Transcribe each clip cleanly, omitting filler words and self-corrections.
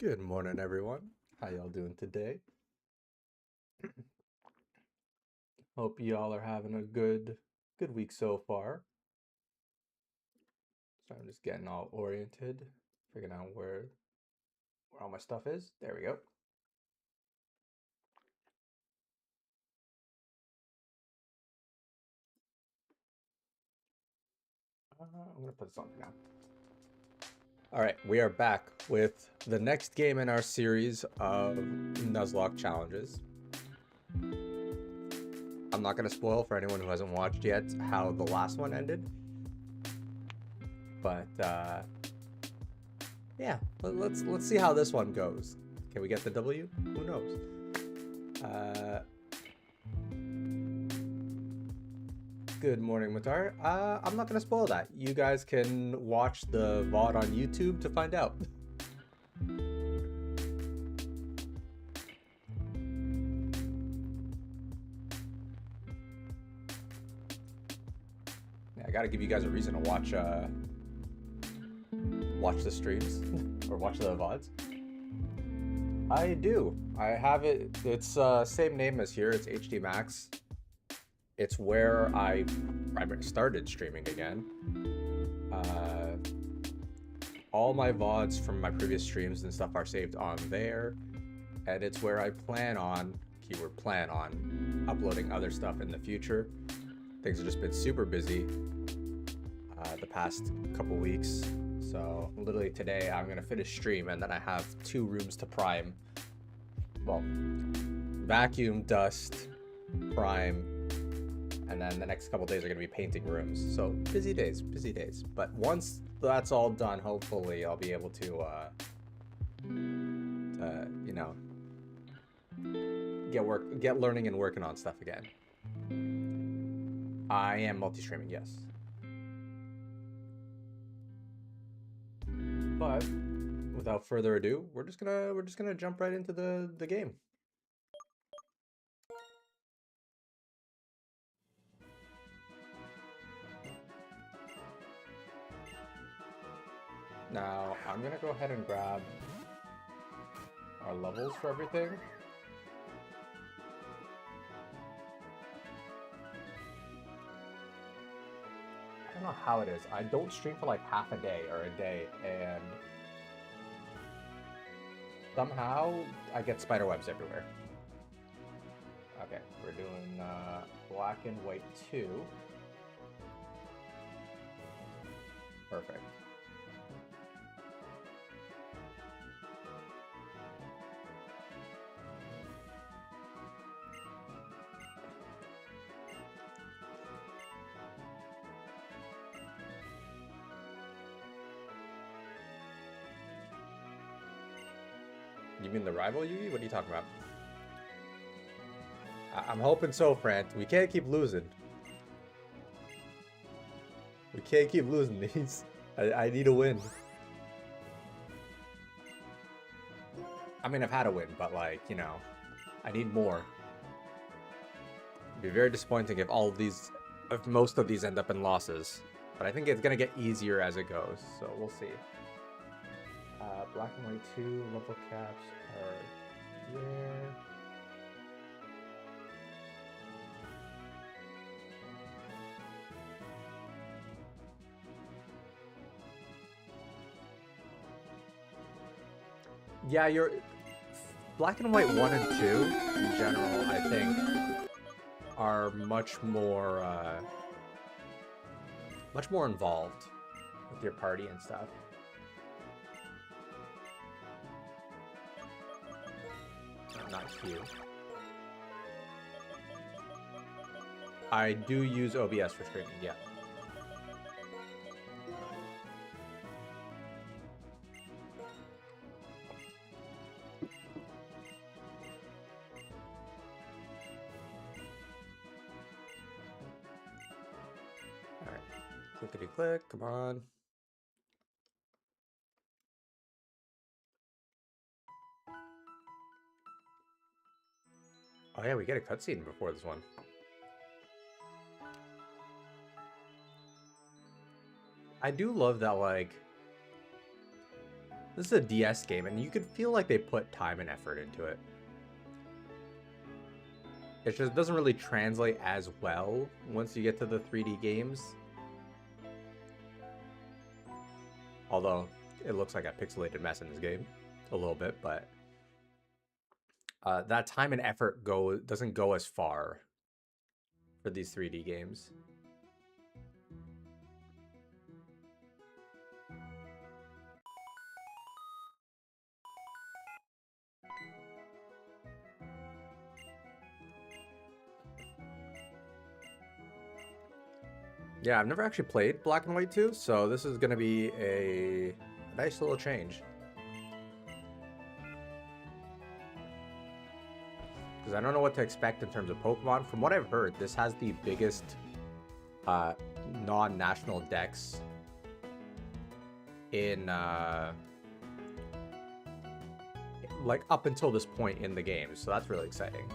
Good morning, everyone. How y'all doing today? Hope y'all are having a good week so far. So I'm just getting all oriented, figuring out where all my stuff is. There we go. I'm gonna put this on for now. All right, we are back with the next game in our series of Nuzlocke challenges. I'm not gonna spoil for anyone who hasn't watched yet how the last one ended, but yeah, let's see how this one goes. Can we get the W? Who knows? Good morning, Matar. I'm not gonna spoil that. You guys can watch the VOD on YouTube to find out. Yeah, I gotta give you guys a reason to watch the streams or watch the VODs. I do. I have it. It's same name as here. It's HD Max. It's where I started streaming again. All my VODs from my previous streams and stuff are saved on there, and it's where I plan on, keyword plan on, uploading other stuff in the future. Things have just been super busy the past couple weeks, so literally today I'm gonna finish stream and then I have 2 rooms to prime. Well, vacuum, dust, prime, and then the next couple days are gonna be painting rooms. So busy days. But once that's all done, hopefully I'll be able to, you know, get learning and working on stuff again. I am multi-streaming, yes. But without further ado, we're just gonna jump right into the game. Now, I'm gonna go ahead and grab our levels for everything. I don't know how it is. I don't stream for like half a day or a day, and somehow I get spider webs everywhere. Okay, we're doing black and white 2. Perfect. You mean the rival Yugi? What are you talking about? I'm hoping so, Frant. We can't keep losing. We can't keep losing these. I need a win. I mean, I've had a win, but like, you know, I need more. It'd be very disappointing if most of these end up in losses. But I think it's gonna get easier as it goes, so we'll see. Black and white 2 level caps are there. Yeah, you're black and white 1 and 2 in general, I think, are much more involved with your party and stuff. Not Q. I do use OBS for streaming, yeah. Alright. Clickety click, come on. Oh yeah, we get a cutscene before this one. I do love that, like, This is a DS game, and you could feel like they put time and effort into it. It just doesn't really translate as well once you get to the 3D games. Although, it looks like a pixelated mess in this game. A little bit, but... that time and effort doesn't go as far for these 3D games. Yeah, I've never actually played Black and White 2, so this is going to be a nice little change. Because I don't know what to expect in terms of Pokemon. From what I've heard, this has the biggest non-national dex in like up until this point in the game, so that's really exciting.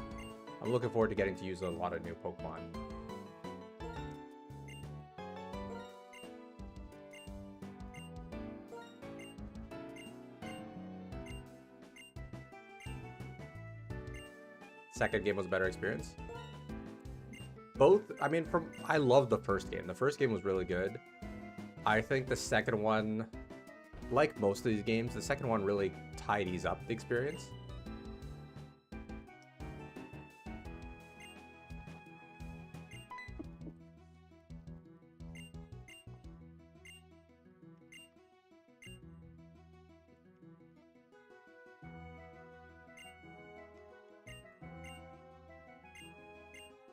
I'm looking forward to getting to use a lot of new Pokemon. Second game was a better experience. Both, I mean, I love the first game. The first game was really good. I think the second one, like most of these games, the second one really tidies up the experience.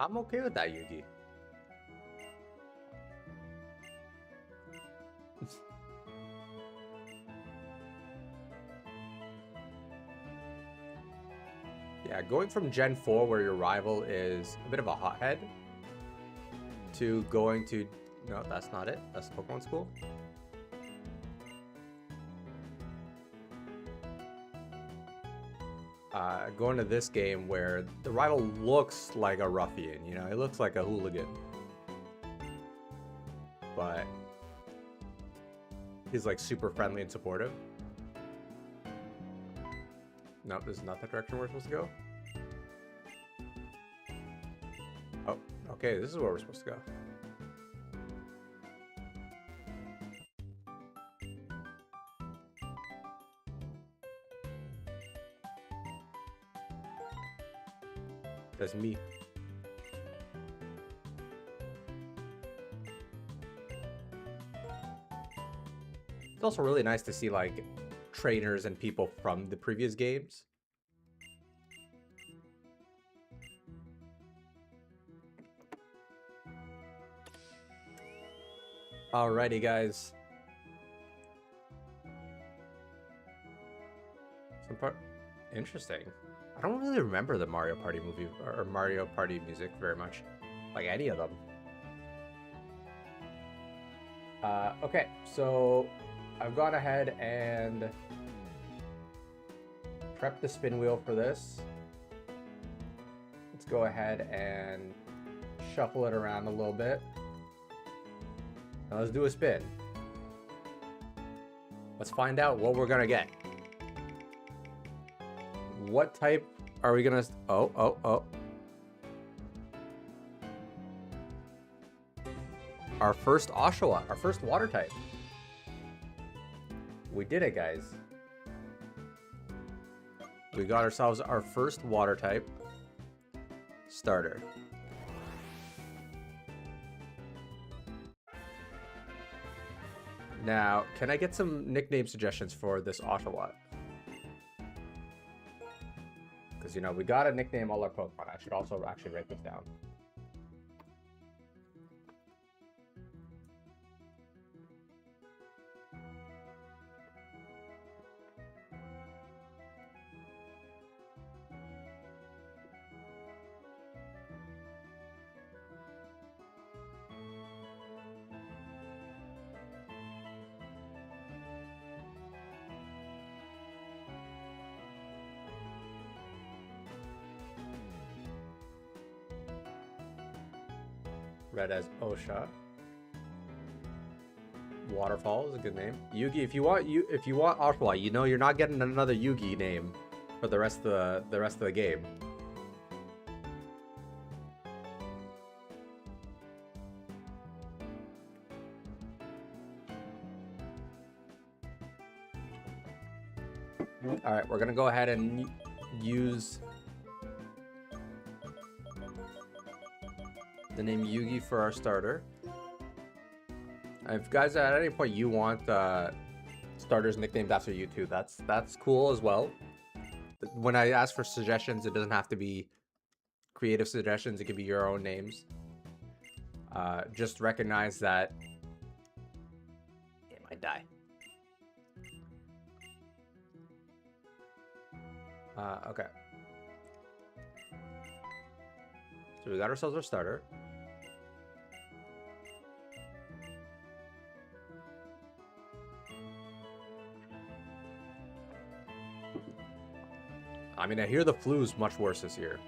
I'm okay with that, Yugi. Yeah, going from Gen 4, where your rival is a bit of a hothead, to going to... No, that's not it. That's Pokemon School. Going to this game where the rival looks like a ruffian, you know? He looks like a hooligan. But he's like super friendly and supportive. No, this is not the direction we're supposed to go. Oh, okay, this is where we're supposed to go. That's me. It's also really nice to see like trainers and people from the previous games. Alrighty, guys. Some part interesting. I don't really remember the Mario Party movie or Mario Party music very much, like any of them. Okay, so I've gone ahead and prepped the spin wheel for this. Let's go ahead and shuffle it around a little bit. Now let's do a spin. Let's find out what we're gonna get. What type are we gonna... Oh. Our first Oshawott, our first water type. We did it, guys. We got ourselves our first water type starter. Now, can I get some nickname suggestions for this Oshawott? Because, you know, we gotta nickname all our Pokemon. I should also actually write this down. Red as Osha. Waterfall is a good name. Yugi, if you want Oshawott, you know you're not getting another Yugi name for the rest of the game. All right, we're gonna go ahead and use the name Yugi for our starter. If guys at any point you want starters nicknamed after you too, that's cool as well. When I ask for suggestions, it doesn't have to be creative suggestions. It could be your own names. Just recognize that it might die. Okay. So we got ourselves our starter. I mean, I hear the flu's much worse this year.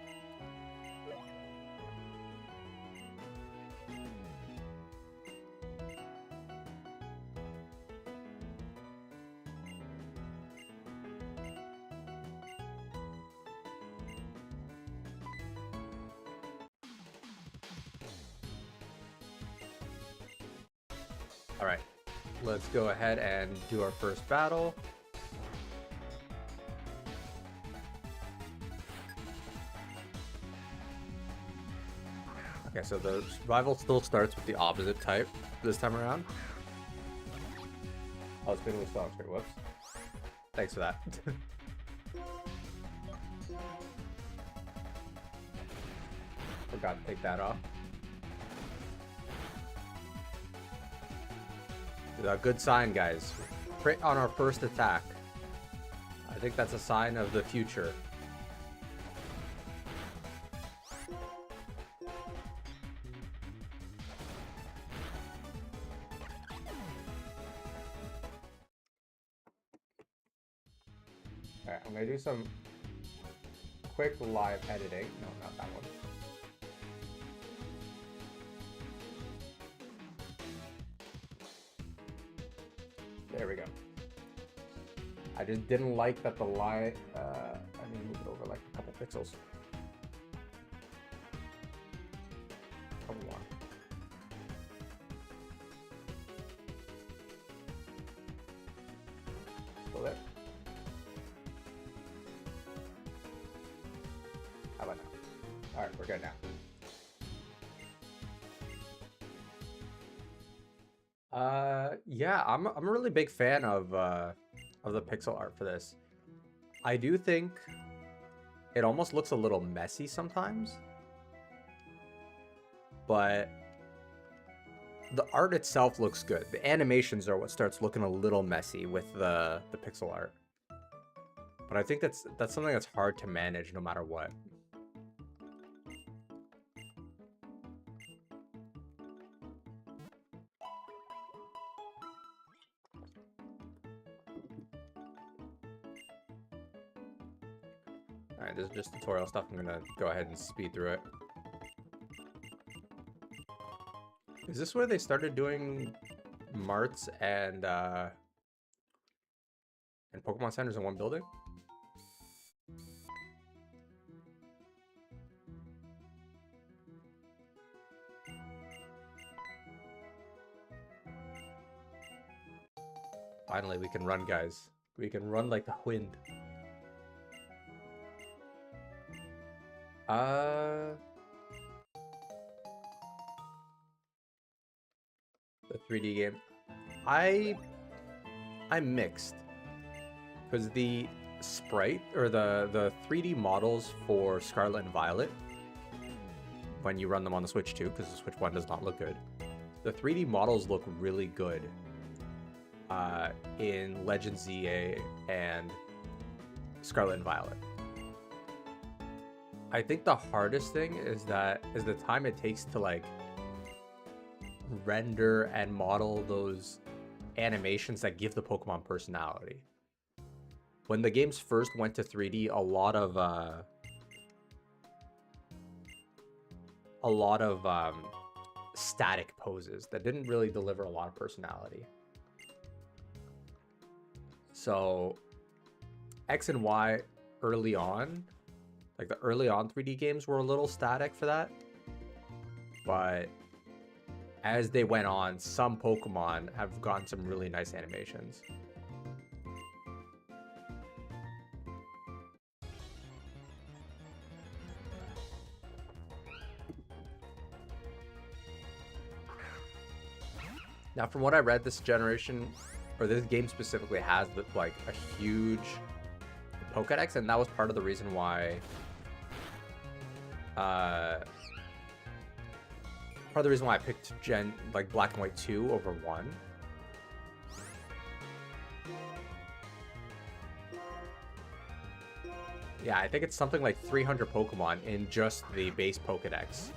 All right, let's go ahead and do our first battle. Okay, so the survival still starts with the opposite type this time around. Oh, it's been with screen. Whoops. Thanks for that. Forgot to take that off. A good sign, guys. Crit on our first attack. I think that's a sign of the future. Alright, I'm gonna do some quick live editing. No, not that one. There we go. I just didn't like that the line, I need to move it over like a couple pixels. Come on. Still there. How about now? Alright, we're good now. Yeah, I'm a really big fan of the pixel art for this. I do think it almost looks a little messy sometimes, but the art itself looks good. The animations are what starts looking a little messy with the pixel art. But I think that's something that's hard to manage no matter what. Alright, this is just tutorial stuff. I'm gonna go ahead and speed through it. Is this where they started doing marts and Pokemon centers in one building? Finally, we can run, guys. We can run like the wind. The 3D game. I'm mixed. Because the sprite, or the 3D models for Scarlet and Violet, when you run them on the Switch 2, because the Switch 1 does not look good, the 3D models look really good in Legend ZA and Scarlet and Violet. I think the hardest thing is the time it takes to like render and model those animations that give the Pokemon personality. When the games first went to 3D, a lot of static poses that didn't really deliver a lot of personality. So X and Y early on, like the early on 3D games were a little static for that. But as they went on, some Pokemon have gotten some really nice animations. Now, from what I read, this generation, or this game specifically, has like a huge Pokédex, and that was part of the reason why. Part of the reason why I picked Black and White 2 over 1. Yeah, I think it's something like 300 Pokemon in just the base Pokédex.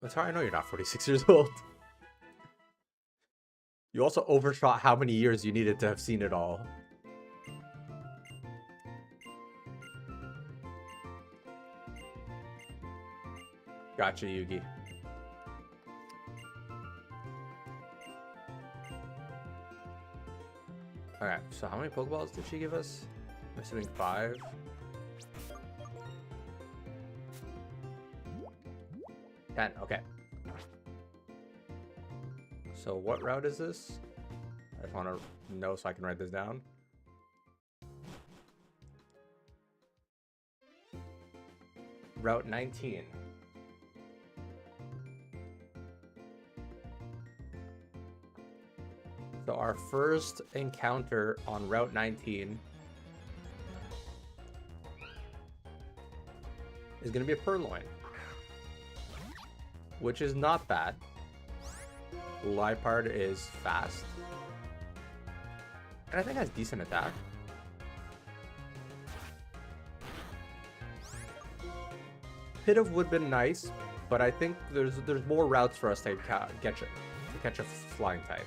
That's how I know you're not 46 years old. You also overshot how many years you needed to have seen it all. Gotcha, Yugi. Alright, so how many Pokeballs did she give us? I'm assuming 5. Okay. So what route is this? I just want to know so I can write this down. Route 19. So our first encounter on Route 19 is going to be a Purloin, which is not bad. Liepard is fast, and I think has decent attack. Pidove would have been nice, but I think there's more routes for us to catch a flying type.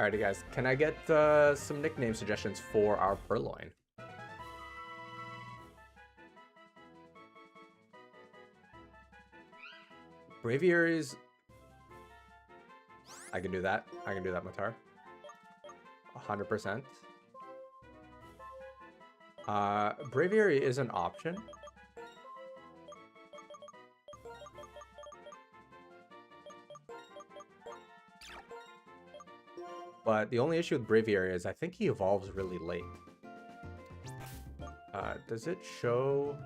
Alrighty guys, can I get some nickname suggestions for our Purloin? Braviaries. I can do that. I can do that, Matar. 100%. Braviary is an option. But the only issue with Braviary is I think he evolves really late. Does it show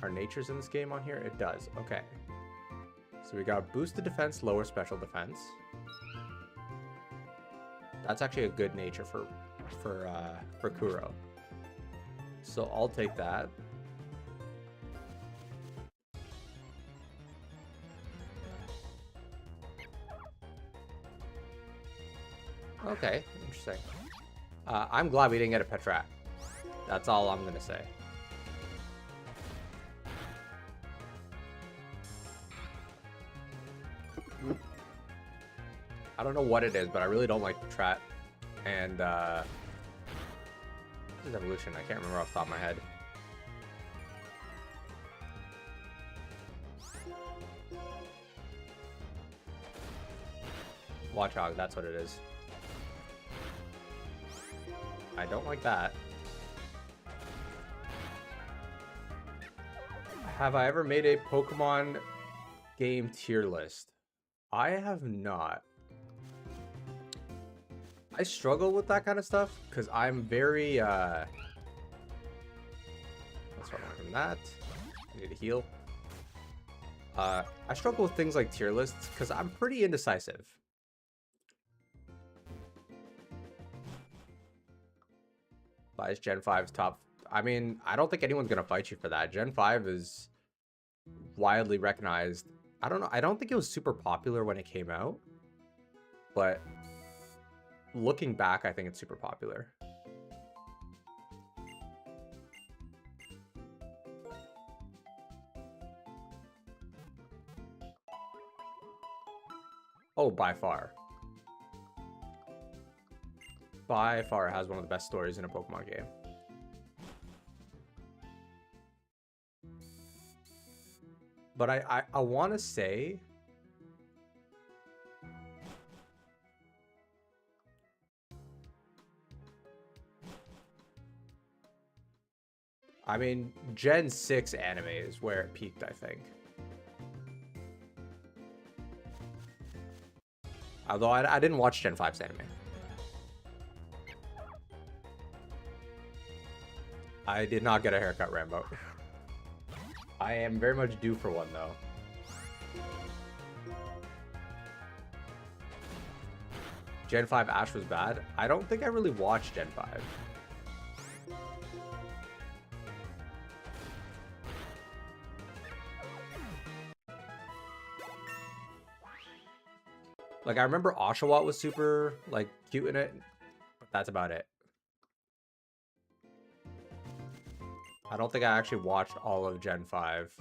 our natures in this game on here? It does. Okay. So we got boosted defense, lower special defense. That's actually a good nature for Kuro. So I'll take that. Okay, interesting. I'm glad we didn't get a Petrat. That's all I'm gonna say. I don't know what it is, but I really don't like Petrat. And this is evolution. I can't remember off the top of my head. Watchog, that's what it is. I don't like that. Have I ever made a Pokemon game tier list? I have not. I struggle with that kind of stuff because I'm very let's start from that. I need to heal. I struggle with things like tier lists because I'm pretty indecisive. Is Gen 5's top? I mean, I don't think anyone's gonna fight you for that. Gen 5 is widely recognized. I don't know. I don't think it was super popular when it came out, but looking back, I think it's super popular. Oh, by far. by far has one of the best stories in a Pokemon game. But I want to say... I mean, Gen 6 anime is where it peaked, I think. Although I didn't watch Gen 5's anime. I did not get a haircut, Rambo. I am very much due for one, though. Gen 5 Ash was bad. I don't think I really watched Gen 5. Like, I remember Oshawott was super, like, cute in it, but that's about it. I don't think I actually watched all of Gen 5.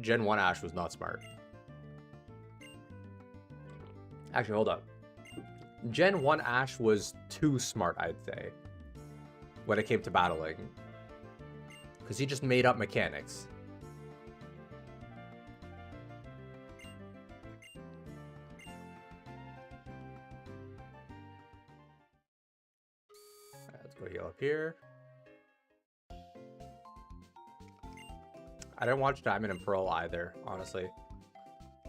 Gen 1 Ash was not smart. Actually, hold up. Gen 1 Ash was too smart, I'd say, when it came to battling. Because he just made up mechanics. Alright, let's go heal up here. I didn't watch Diamond and Pearl either, honestly.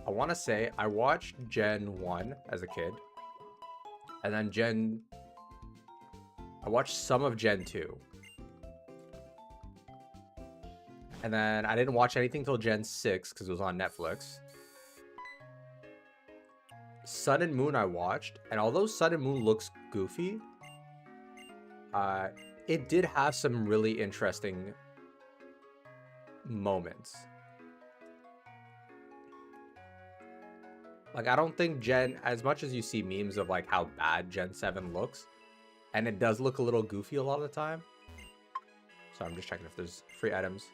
I want to say I watched Gen 1 as a kid. And then I watched some of Gen 2. And then I didn't watch anything till Gen 6 because it was on Netflix. Sun and Moon I watched. And although Sun and Moon looks goofy, it did have some really interesting moments. Like, I don't think as much as you see memes of like how bad Gen 7 looks, and it does look a little goofy a lot of the time. So I'm just checking if there's free items.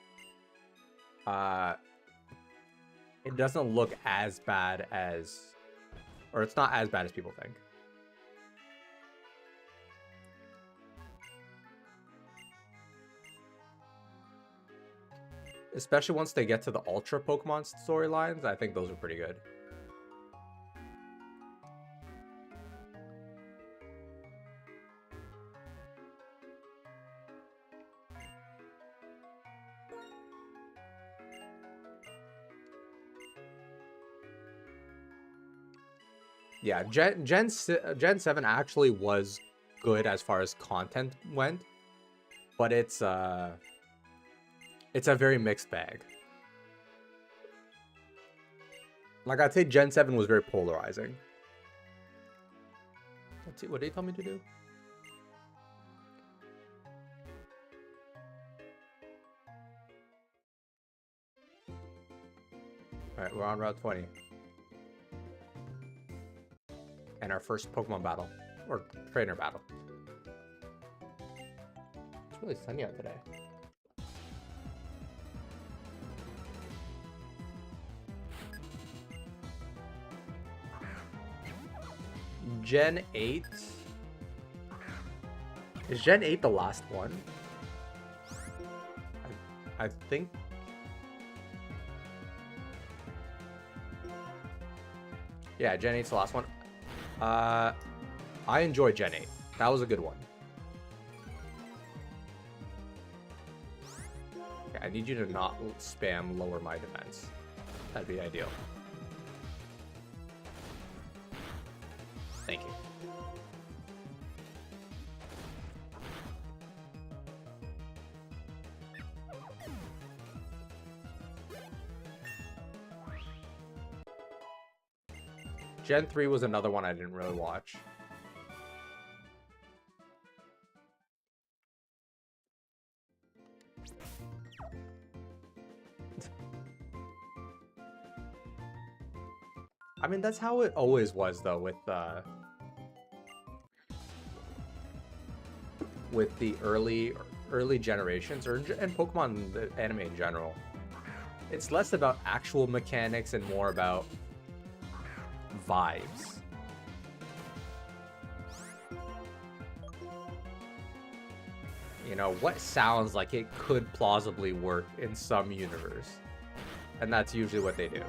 It doesn't look as bad as, or it's not as bad as people think. Especially once they get to the Ultra Pokemon storylines, I think those are pretty good. Yeah, Gen 7 actually was good as far as content went, but it's a very mixed bag. Like, I'd say Gen 7 was very polarizing. Let's see, what did he tell me to do? Alright, we're on Route 20. And our first Pokemon battle, or trainer battle. It's really sunny out today. Gen 8. Is Gen 8 the last one? I think. Yeah, Gen 8's the last one. I enjoyed Gen 8. That was a good one. Okay, I need you to not spam lower my defense. That'd be ideal. Thank you. Gen 3 was another one I didn't really watch. I mean, that's how it always was, though, with the early generations, and Pokemon the anime in general. It's less about actual mechanics and more about vibes. You know, what sounds like it could plausibly work in some universe. And that's usually what they do.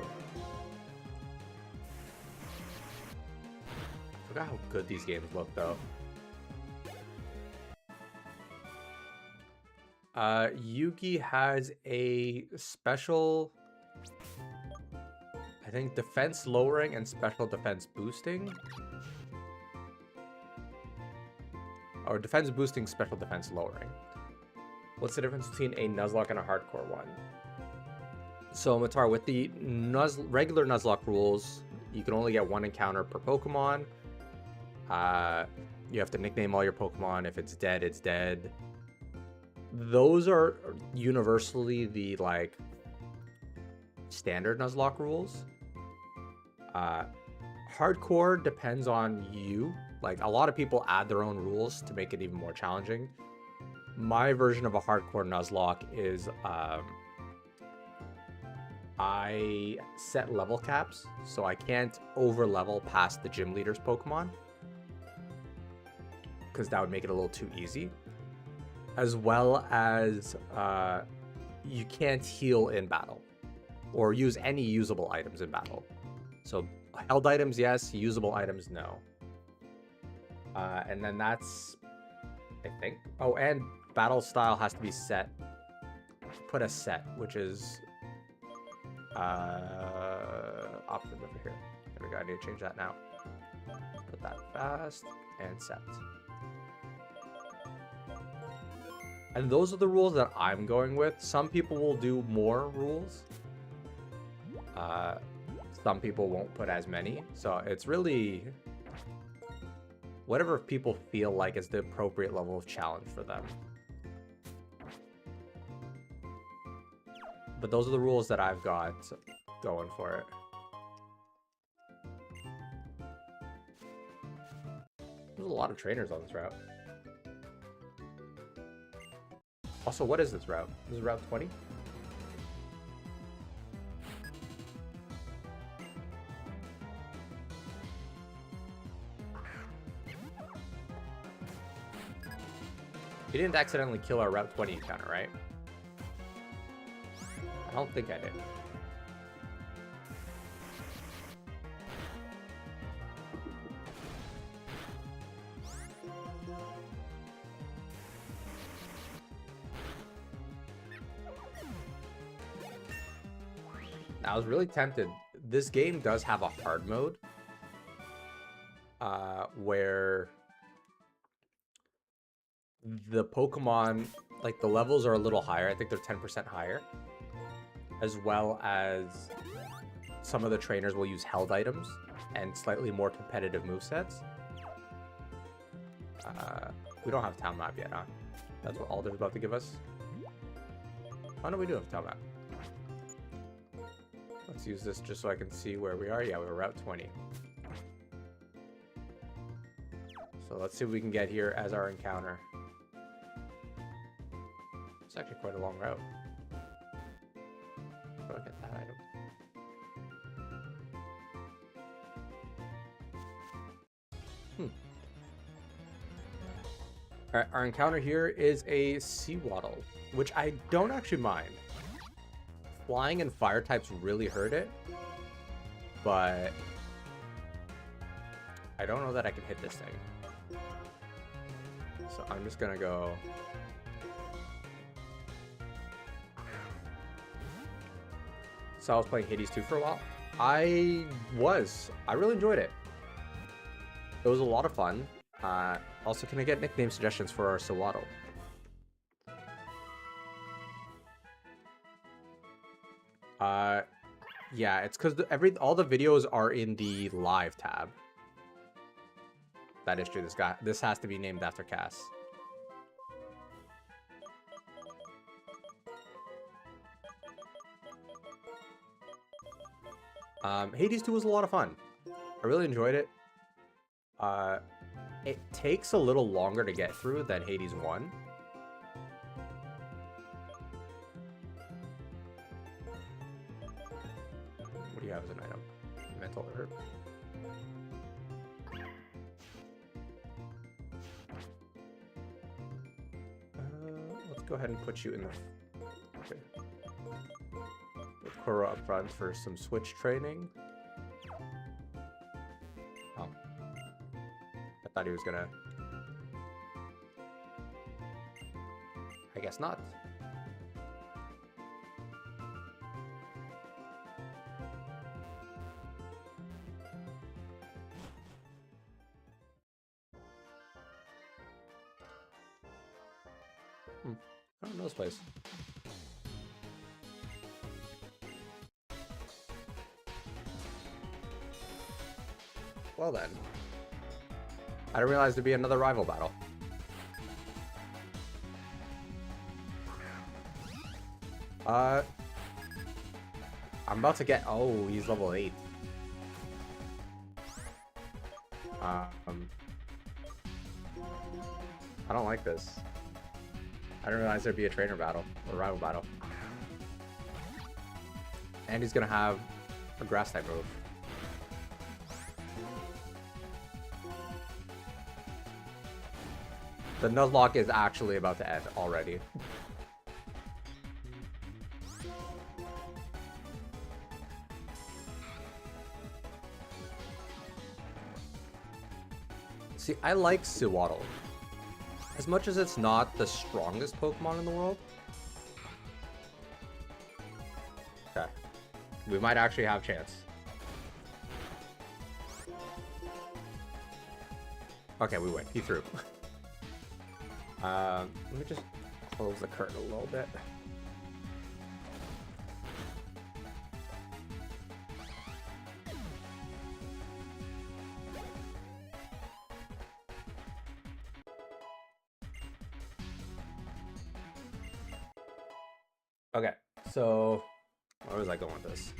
I forgot how good these games look, though. Yugi has a special, I think, defense lowering and special defense boosting. Or defense boosting, special defense lowering. What's the difference between a Nuzlocke and a hardcore one? So, Matar, with the regular Nuzlocke rules, you can only get one encounter per Pokemon. You have to nickname all your Pokemon. If it's dead, it's dead. Those are universally the, like, standard Nuzlocke rules. Hardcore depends on you. Like, a lot of people add their own rules to make it even more challenging. My version of a hardcore Nuzlocke is, I set level caps, so I can't over level past the gym leader's Pokemon, because that would make it a little too easy. As well as you can't heal in battle or use any usable items in battle. So held items, yes. Usable items, no. And then that's, I think. Oh, and battle style has to be set. Put a set, which is options over here. There we go. I need to change that now. Put that fast and set. And those are the rules that I'm going with. Some people will do more rules. Some people won't put as many. So it's really whatever people feel like is the appropriate level of challenge for them. But those are the rules that I've got going for it. There's a lot of trainers on this route. Also, what is this route? This is Route 20? You didn't accidentally kill our Route 20 encounter, right? I don't think I did. I was really tempted. This game does have a hard mode where the Pokemon, like the levels are a little higher. I think they're 10% higher. As well as some of the trainers will use held items and slightly more competitive movesets. We don't have a town map yet, huh? That's what Alder's about to give us. Oh no, we do have a town map. Let's use this just so I can see where we are. Yeah, we're Route 20. So let's see what we can get here as our encounter. It's actually quite a long route. Go get that item. Alright, our encounter here is a Seawaddle, which I don't actually mind. Flying and fire types really hurt it, but I don't know that I can hit this thing. So I'm just gonna go. So I was playing Hades 2 for a while. I really enjoyed it. It was a lot of fun. Also, can I get nickname suggestions for our Sewaddle? Yeah, it's because all the videos are in the live tab. That is true. This has to be named after Cass. Hades 2 was a lot of fun. I really enjoyed it. It takes a little longer to get through than Hades 1. have as an item? Mental herb. Let's go ahead and put you in the... Okay. With Koro up front for some switch training. Oh. I thought he was gonna... I guess not. I don't know this place. Well then. I didn't realize there'd be another rival battle. I'm about to get... Oh, he's level 8. I don't like this. I didn't realize there'd be a trainer battle, or rival battle. And he's gonna have a grass type move. The Nuzlocke is actually about to end already. See, I like Sewaddle. As much as it's not the strongest Pokemon in the world. Okay. We might actually have a chance. Okay, we win. He threw. Let me just close the curtain a little bit. Okay, so where was I going with this?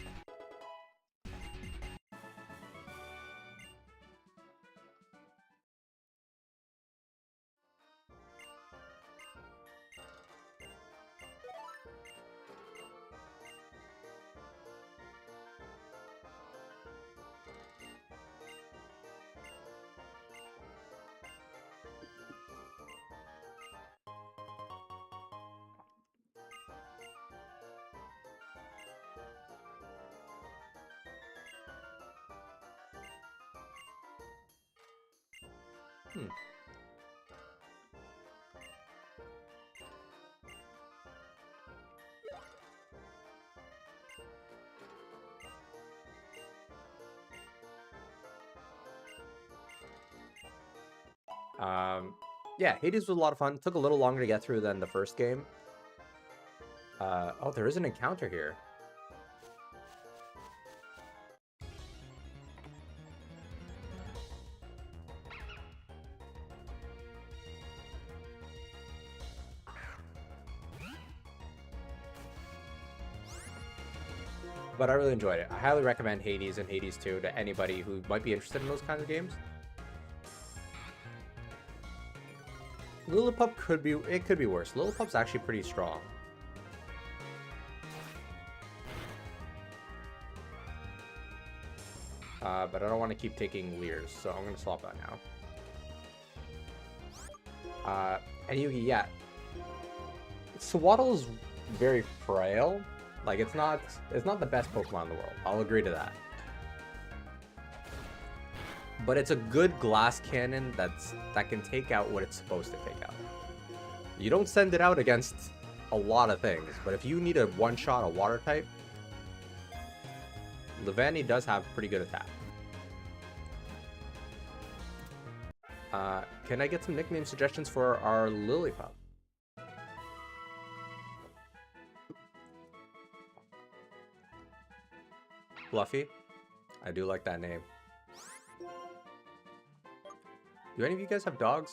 Yeah, Hades was a lot of fun. Took a little longer to get through than the first game. Oh, there is an encounter here. But I really enjoyed it. I highly recommend Hades and Hades 2 to anybody who might be interested in those kinds of games. Lillipup could be worse. Lillipup's actually pretty strong. But I don't want to keep taking Leers, so I'm going to swap that now. And Yugi, yeah. Sewaddle is very frail. Like, it's not the best Pokemon in the world. I'll agree to that. But it's a good glass cannon that can take out what it's supposed to take out. You don't send it out against a lot of things, but if you need a one-shot, a water type, Levani does have pretty good attack. Can I get some nickname suggestions for our Lillipup? Fluffy? I do like that name. Do any of you guys have dogs?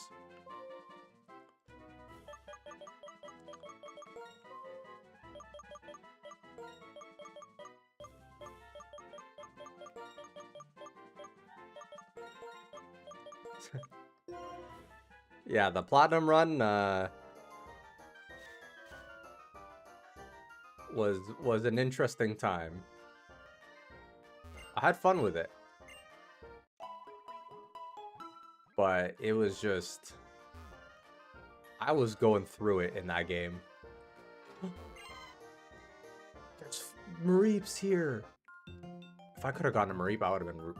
Yeah, the Platinum run was an interesting time. I had fun with it. But it was just... I was going through it in that game. There's Mareeps here. If I could have gotten a Mareep, I would have been...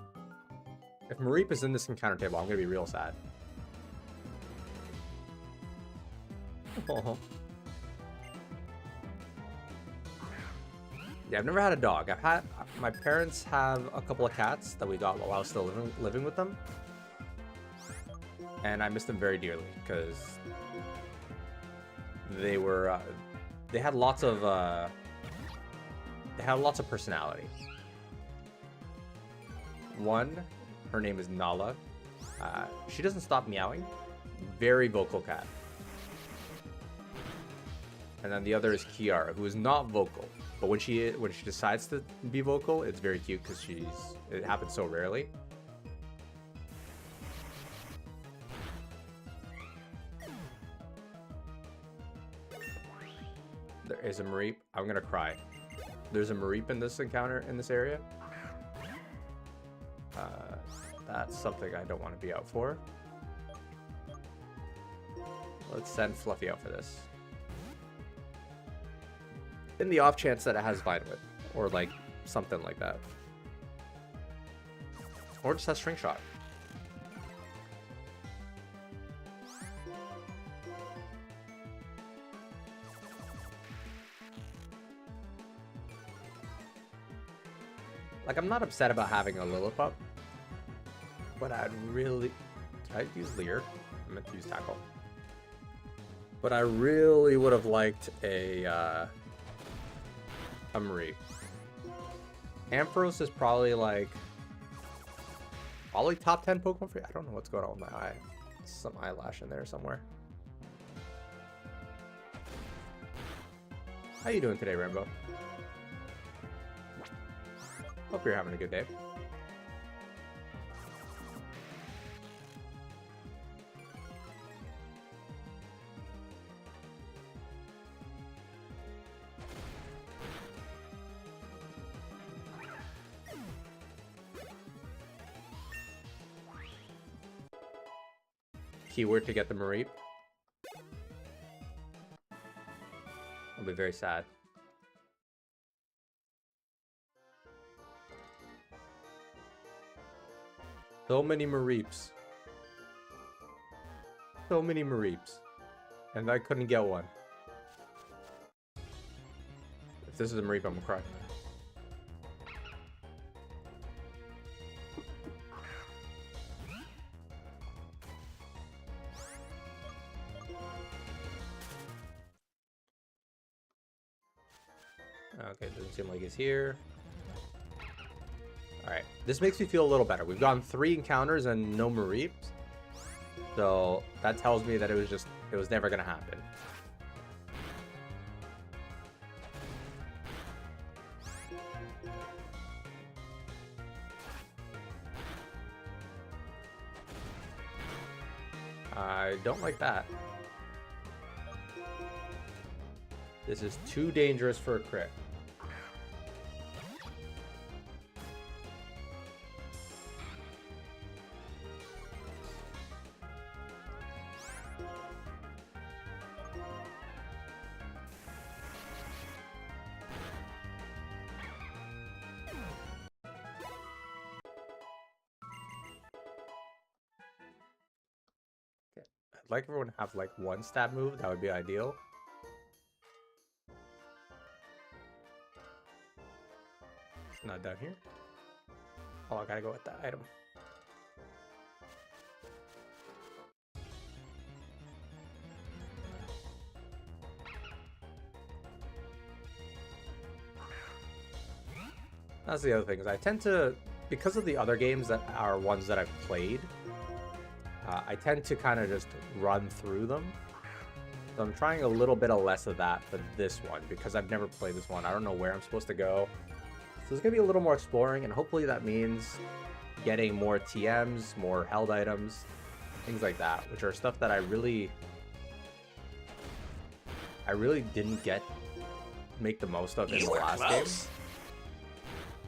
If Mareep is in this encounter table, I'm going to be real sad. Oh. Yeah, I've never had a dog. I've had... My parents have a couple of cats that we got while I was still living with them. And I miss them very dearly because they were... they had lots of... they had lots of personality. One, her name is Nala. She doesn't stop meowing. Very vocal cat. And then the other is Kiara, who is not vocal. But when she decides to be vocal, it's very cute because it happens so rarely. There is a Mareep. I'm gonna cry. There's a Mareep in this encounter in this area. That's something I don't want to be out for. Let's send Fluffy out for this. In the off chance that it has Vitamin, or like something like that. Or just has String Shot. Like, I'm not upset about having a Lillipup, but I'd really... Did I use Leer? I meant to use Tackle. But I really would have liked a Marie. Ampharos is probably like... Probably top 10 Pokemon for you. I don't know what's going on with my eye. Some eyelash in there somewhere. How you doing today, Rainbow? Hope you're having a good day. Keyword to get the Mareep. I'll be very sad. So many Mareeps. So many Mareeps. And I couldn't get one. If this is a Mareep, I'm gonna cry. Okay, doesn't seem like it's here. Alright, this makes me feel a little better. We've gotten 3 encounters and no Mareeps. So that tells me that it was never gonna happen. I don't like that. This is too dangerous for a crit. I'd like everyone to have like one stab move. That would be ideal. It's not down here. Oh, I gotta go with that item. That's the other thing, is I tend to, because of the other games that are ones that I've played, I tend to kind of just run through them. So I'm trying a little bit of less of that for this one, because I've never played this one. I don't know where I'm supposed to go. So there's going to be a little more exploring, and hopefully that means getting more TMs, more held items, things like that, which are stuff that I really didn't make the most of in the last game.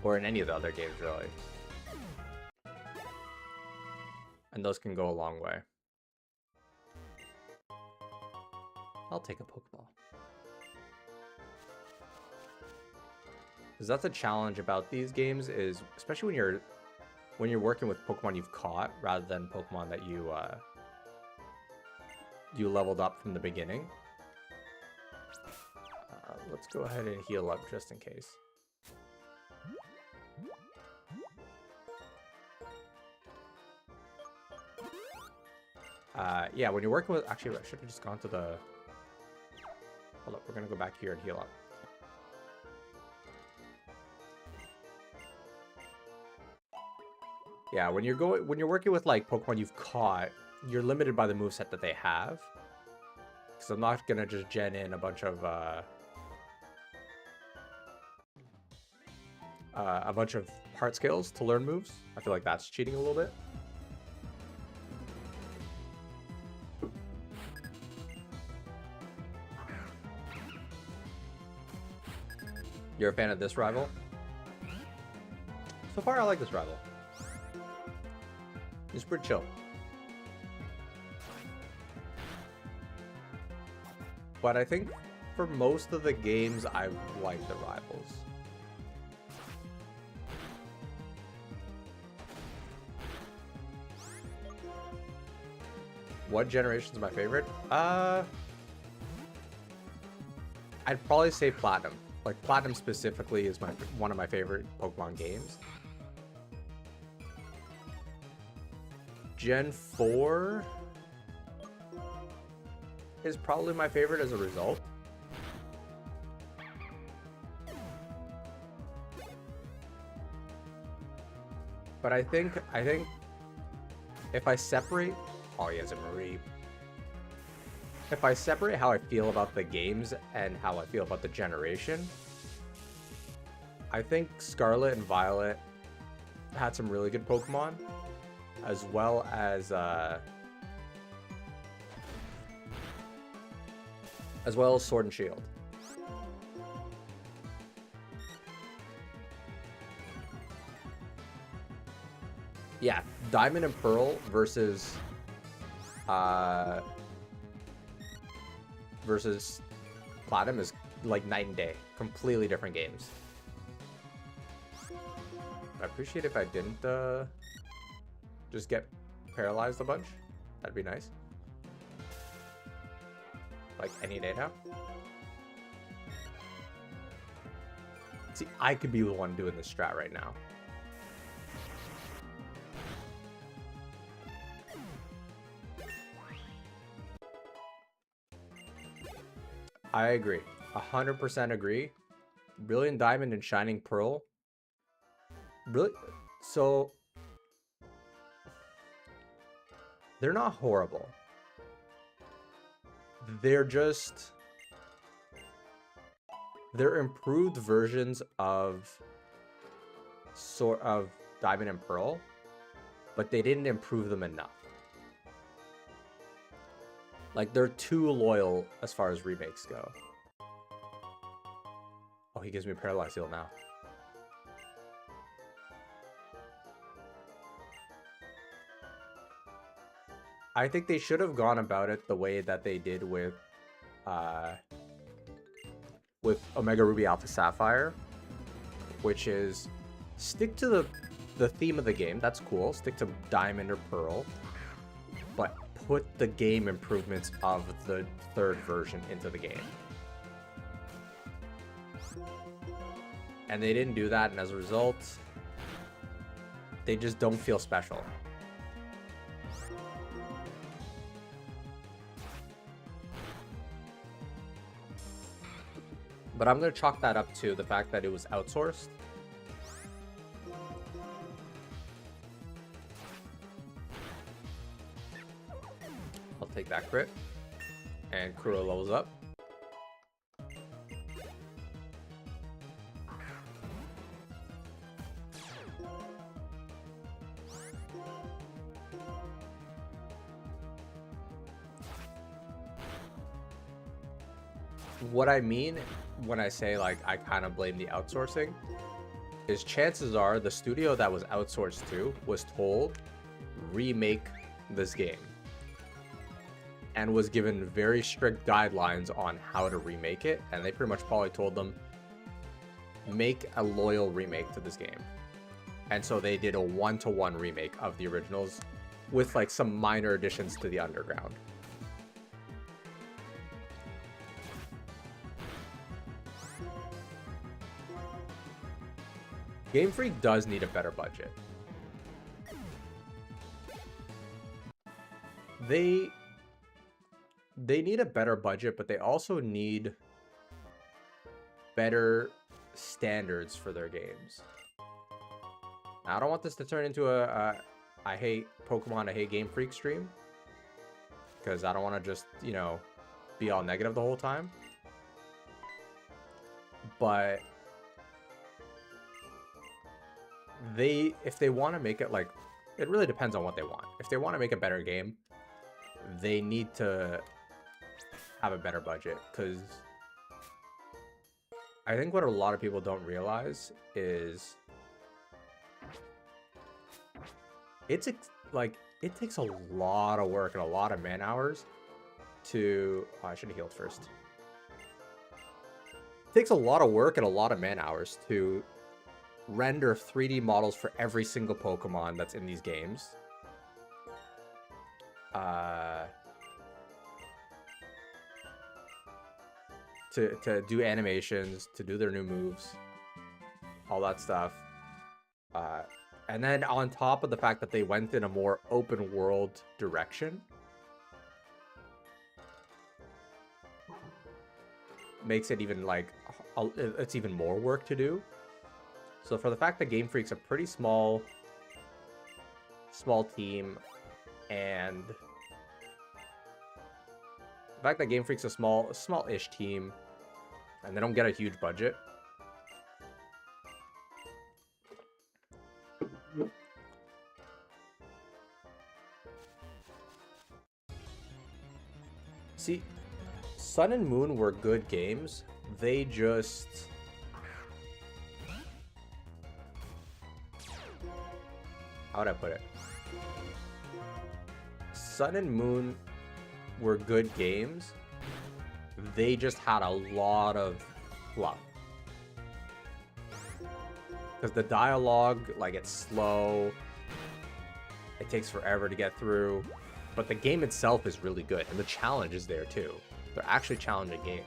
or in any of the other games, really. And those can go a long way. I'll take a Pokeball. Because that's a challenge about these games, is especially when you're working with Pokemon you've caught rather than Pokemon that you leveled up from the beginning. Let's go ahead and heal up just in case. Yeah, when you're working with... Actually, I should have just gone to the... Hold up, we're going to go back here and heal up. Yeah, when you're working with like Pokemon you've caught, you're limited by the moveset that they have. Because I'm not going to just gen in a bunch of heart scales to learn moves. I feel like that's cheating a little bit. You're a fan of this rival? So far, I like this rival. It's pretty chill. But I think for most of the games, I like the rivals. What generation's my favorite? I'd probably say Platinum. Like, Platinum specifically is one of my favorite Pokemon games. Gen 4 is probably my favorite as a result. But I think if I separate... Oh, he has a Marie. If I separate how I feel about the games and how I feel about the generation, I think Scarlet and Violet had some really good Pokemon, as well as Sword and Shield. Yeah, Diamond and Pearl versus Platinum is like night and day. Completely different games. I appreciate if I didn't just get paralyzed a bunch. That'd be nice. Like any day now. See, I could be the one doing this strat right now. I agree. 100% agree. Brilliant Diamond and Shining Pearl. So they're not horrible. They're improved versions of Diamond and Pearl, but they didn't improve them enough. Like, they're too loyal as far as remakes go. Oh, he gives me Paralyzed Heal now. I think they should have gone about it the way that they did with Omega Ruby Alpha Sapphire, which is stick to the theme of the game. That's cool. Stick to Diamond or Pearl, but put the game improvements of the third version into the game. And they didn't do that, and as a result, they just don't feel special. But I'm going to chalk that up to the fact that it was outsourced. I'll take that crit. And Kuro levels up. What I mean when I say, like, I kind of blame the outsourcing is chances are the studio that was outsourced to was told remake this game and was given very strict guidelines on how to remake it, and they pretty much probably told them make a loyal remake to this game. And so they did a 1-to-1 remake of the originals with like some minor additions to the underground. Game Freak does need a better budget. They need a better budget, but they also need better standards for their games. Now, I don't want this to turn into a I hate Pokemon, I hate Game Freak stream, because I don't want to just, you know, be all negative the whole time. But if they want to make it, like, it really depends on what they want. If they want to make a better game, they need to have a better budget, because I think what a lot of people don't realize is it takes a lot of work and a lot of man hours to... Oh, I should have healed first. It takes a lot of work and a lot of man hours to render 3D models for every single Pokemon that's in these games. To do animations, to do their new moves, all that stuff. And then on top of the fact that they went in a more open world direction, makes it even like, it's even more work to do. So for the fact that Game Freak's a pretty small team, and the fact that Game Freak's a small-ish team, and they don't get a huge budget, see, Sun and Moon were good games. They just... How would I put it? Sun and Moon were good games. They just had a lot of fluff. Because the dialogue, like, it's slow. It takes forever to get through. But the game itself is really good. And the challenge is there, too. They're actually challenging games.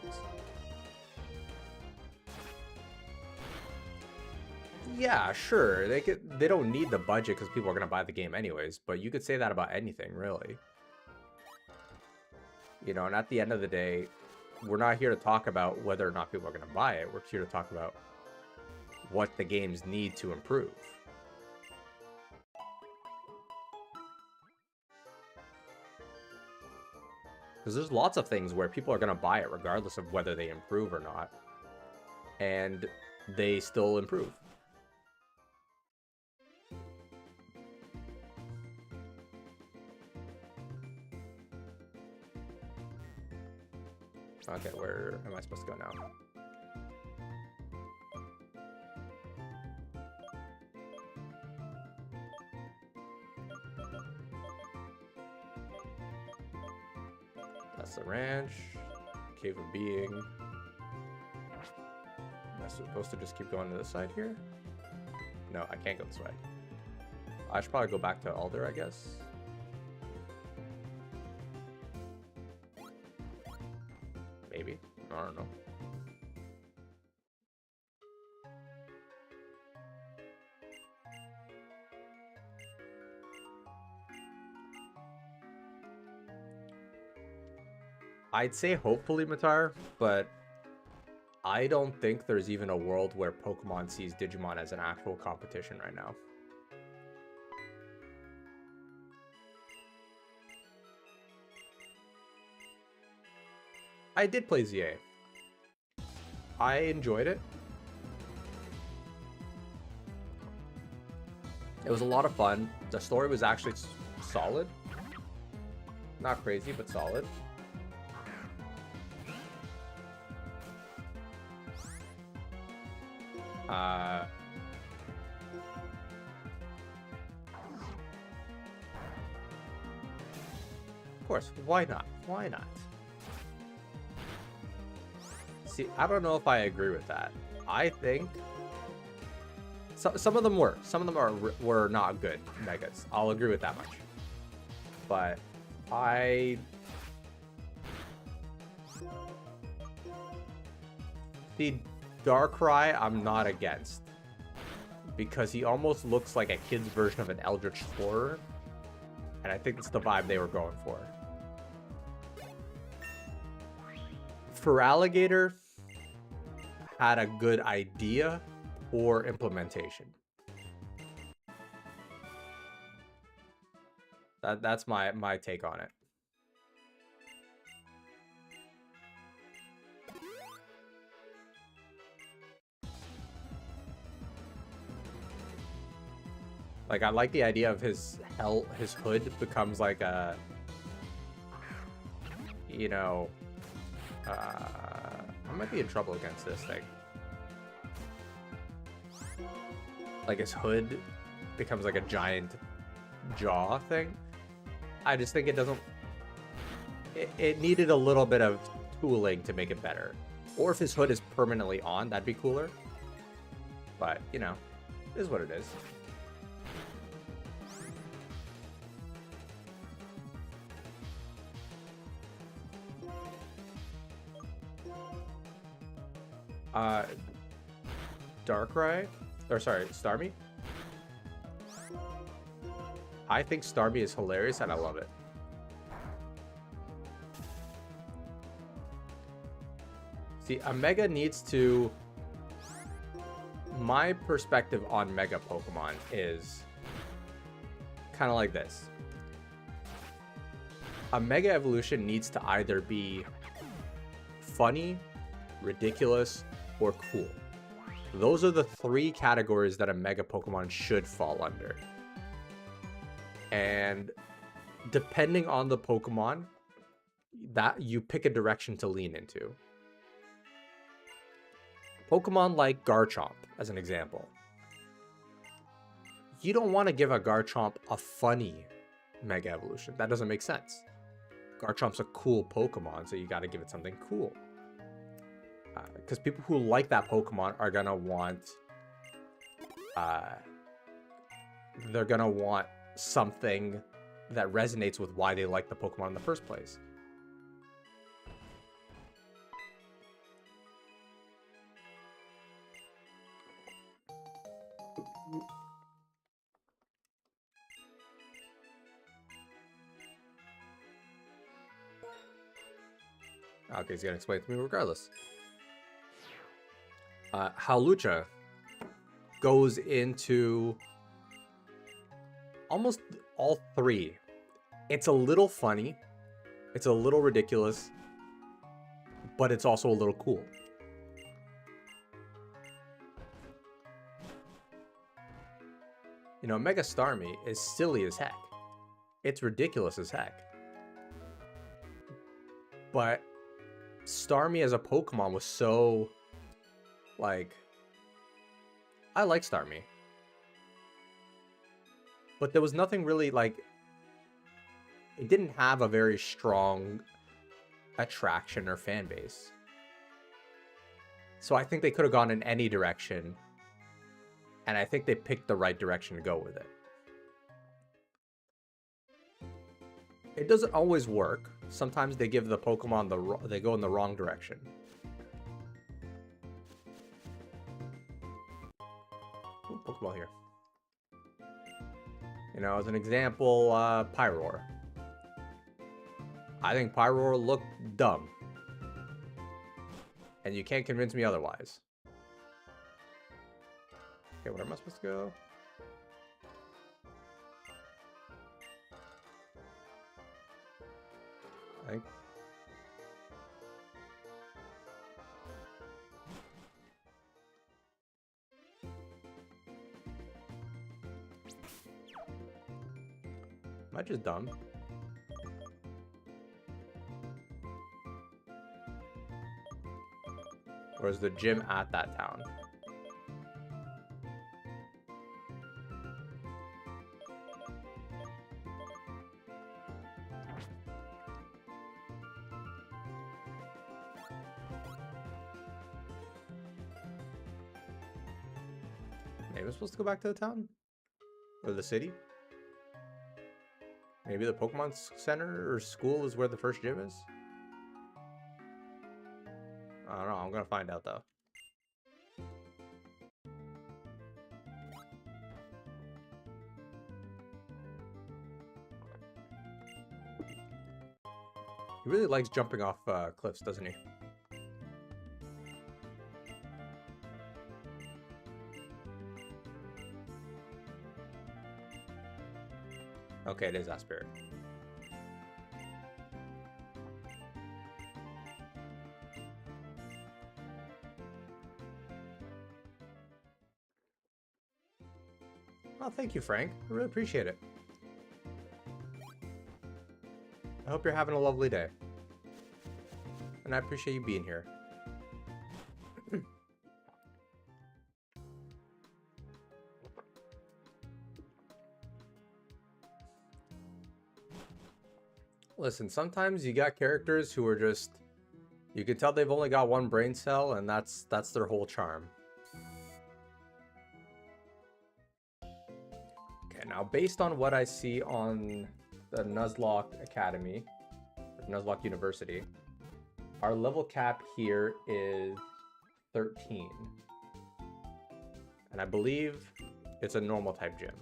Yeah, sure. They don't need the budget because people are going to buy the game anyways. But you could say that about anything, really. You know, and at the end of the day, we're not here to talk about whether or not people are going to buy it. We're here to talk about what the games need to improve. Because there's lots of things where people are going to buy it regardless of whether they improve or not. And they still improve. Okay, where am I supposed to go now? That's the ranch. Cave of Being. Am I supposed to just keep going to this side here? No, I can't go this way. I should probably go back to Alder, I guess. Maybe. I don't know. I'd say hopefully, Matar, but I don't think there's even a world where Pokemon sees Digimon as an actual competition right now. I did play ZA. I enjoyed it. It was a lot of fun. The story was actually solid. Not crazy, but solid. course. Why not? Why not? See, I don't know if I agree with that. I think some of them were. Some of them were not good megas. I'll agree with that much. But the Darkrai I'm not against. Because he almost looks like a kid's version of an Eldritch Explorer. And I think that's the vibe they were going for. Feraligatr had a good idea or implementation. That's my take on it. Like, I like the idea of his hood becomes like a, you know, I might be in trouble against this thing. Like, his hood becomes like a giant jaw thing. I just think it doesn't, it needed a little bit of tooling to make it better. Or if his hood is permanently on, that'd be cooler. But, you know, it is what it is. Darkrai, or sorry, Starmie. I think Starmie is hilarious and I love it. See, a Mega needs to... My perspective on Mega Pokemon is kind of like this. A Mega Evolution needs to either be funny, ridiculous, or cool. Those are the three categories that a Mega Pokemon should fall under. And depending on the Pokemon, that you pick a direction to lean into. Pokemon like Garchomp, as an example. You don't want to give a Garchomp a funny Mega Evolution. That doesn't make sense. Garchomp's a cool Pokemon, so you got to give it something cool. Because people who like that Pokemon are gonna want, they're gonna want something that resonates with why they like the Pokemon in the first place. Okay, he's gonna explain it to me regardless. Hawlucha goes into almost all three. It's a little funny, it's a little ridiculous, but it's also a little cool. You know, Mega Starmie is silly as heck. It's ridiculous as heck. But Starmie as a Pokemon was so... Like, I like Starmie. But there was nothing really, like... It didn't have a very strong attraction or fan base. So I think they could have gone in any direction. And I think they picked the right direction to go with it. It doesn't always work. Sometimes they give the Pokemon they go in the wrong direction. Ooh, Pokeball here. You know, as an example, Pyroar. I think Pyroar looked dumb. And you can't convince me otherwise. Okay, where am I supposed to go? I think... Am I just dumb? Or is the gym at that town? Maybe I'm supposed to go back to the town? Or the city? Maybe the Pokemon Center or school is where the first gym is? I don't know. I'm gonna find out though. He really likes jumping off cliffs, doesn't he? Okay, it is Aspirit. Oh, thank you, Frank. I really appreciate it. I hope you're having a lovely day. And I appreciate you being here. Listen, sometimes you got characters who are just... You can tell they've only got one brain cell, and that's their whole charm. Okay, now based on what I see on the Nuzlocke Academy, or Nuzlocke University, our level cap here is 13. And I believe it's a normal type gym.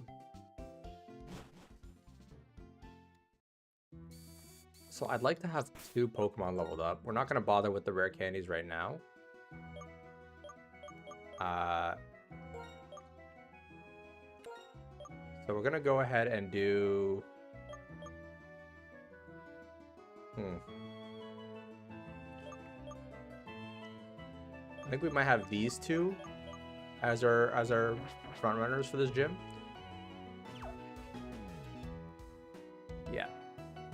So I'd like to have 2 Pokemon leveled up. We're not going to bother with the rare candies right now. So we're going to go ahead and do... I think we might have these 2 as our front runners for this gym. Yeah.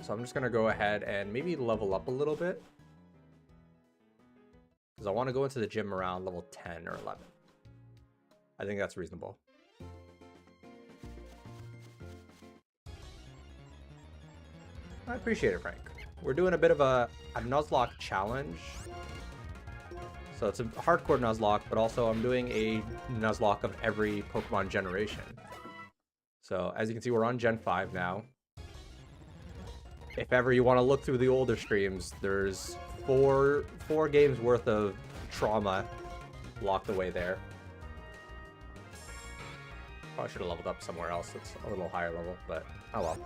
So I'm just going to go ahead and maybe level up a little bit. Because I want to go into the gym around level 10 or 11. I think that's reasonable. I appreciate it, Frank. We're doing a bit of a Nuzlocke challenge. So it's a hardcore Nuzlocke, but also I'm doing a Nuzlocke of every Pokemon generation. So as you can see, we're on Gen 5 now. If ever you want to look through the older streams, there's four games worth of trauma locked away there. Probably should have leveled up somewhere else that's a little higher level, but oh well.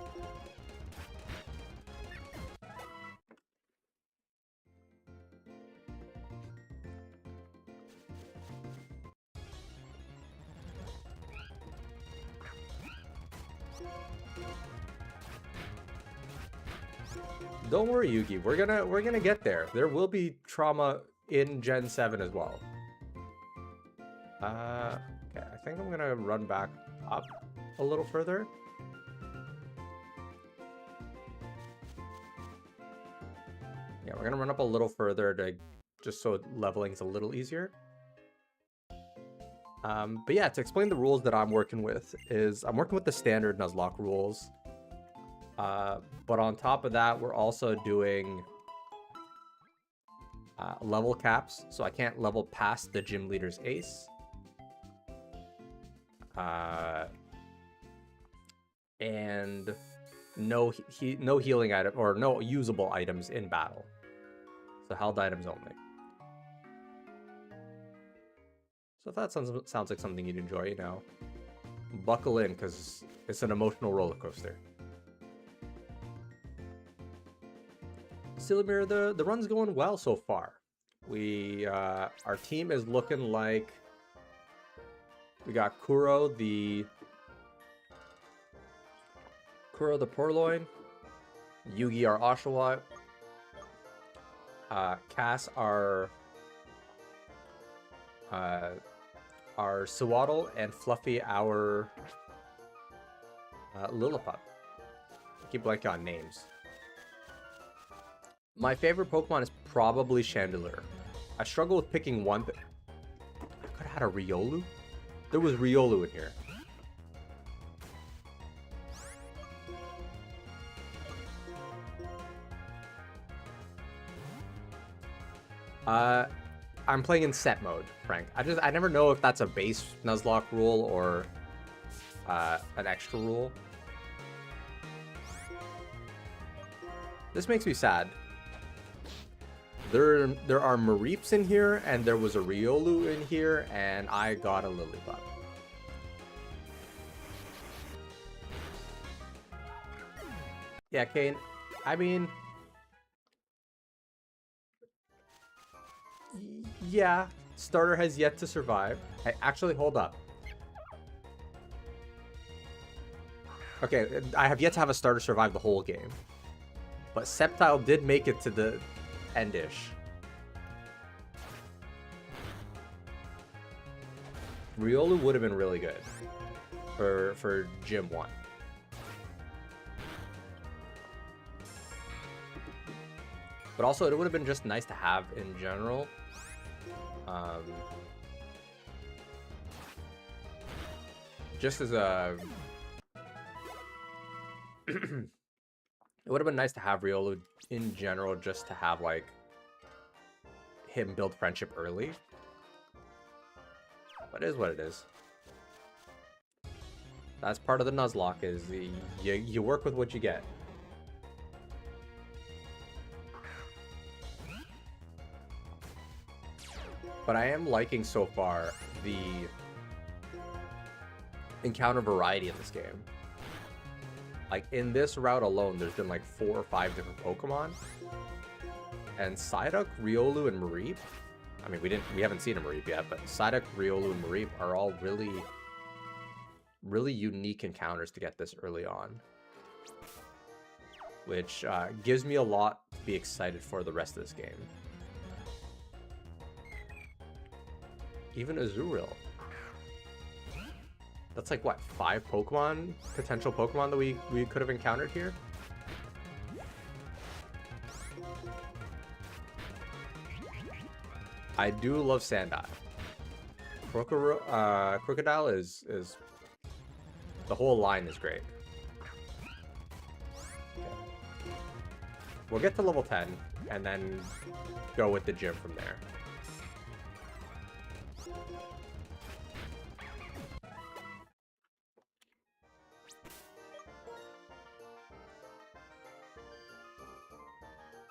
Don't worry, Yugi. We're gonna get there. There will be trauma in Gen 7 as well. Okay, I think I'm gonna run back up a little further. Yeah, we're gonna run up a little further to just so leveling is a little easier. But yeah, to explain the rules that I'm working with is I'm working with the standard Nuzlocke rules. But on top of that, we're also doing level caps, so I can't level past the gym leader's ace. And no healing item or no usable items in battle. So held items only. So if that sounds like something you'd enjoy, you know, buckle in because it's an emotional roller coaster. Silumir, the run's going well so far. Our team is looking like we got Kuro the Purloin, Yugi our Oshawott, Cass our Sewaddle, and Fluffy our Lillipup. I keep blanking on names. My favorite Pokemon is probably Chandelure. I struggle with picking one, but I could have had a Riolu. There was Riolu in here. I'm playing in set mode, Frank. I never know if that's a base Nuzlocke rule or an extra rule. This makes me sad. There are Mareeps in here, and there was a Riolu in here, and I got a Lillipup. Yeah, Kane. I mean, yeah, starter has yet to survive. Hey, actually, hold up. Okay, I have yet to have a starter survive the whole game. But Sceptile did make it to the endish. Riolu would have been really good for Gym 1. But also, it would have been just nice to have in general. Just as a... It would have been nice to have Riolu in general, just to have, like, him build friendship early. But it is what it is. That's part of the Nuzlocke, is you work with what you get. But I am liking so far the encounter variety in this game. Like, in this route alone, there's been like 4 or 5 different Pokemon. And Psyduck, Riolu, and Mareep. I mean, we haven't seen a Mareep yet, but Psyduck, Riolu, and Mareep are all really unique encounters to get this early on. Which gives me a lot to be excited for the rest of this game. Even Azurill. That's like, what, 5 Pokemon? Potential Pokemon that we could have encountered here? I do love Sandile. Crocodile is... The whole line is great. Okay. We'll get to level 10, and then go with the gym from there.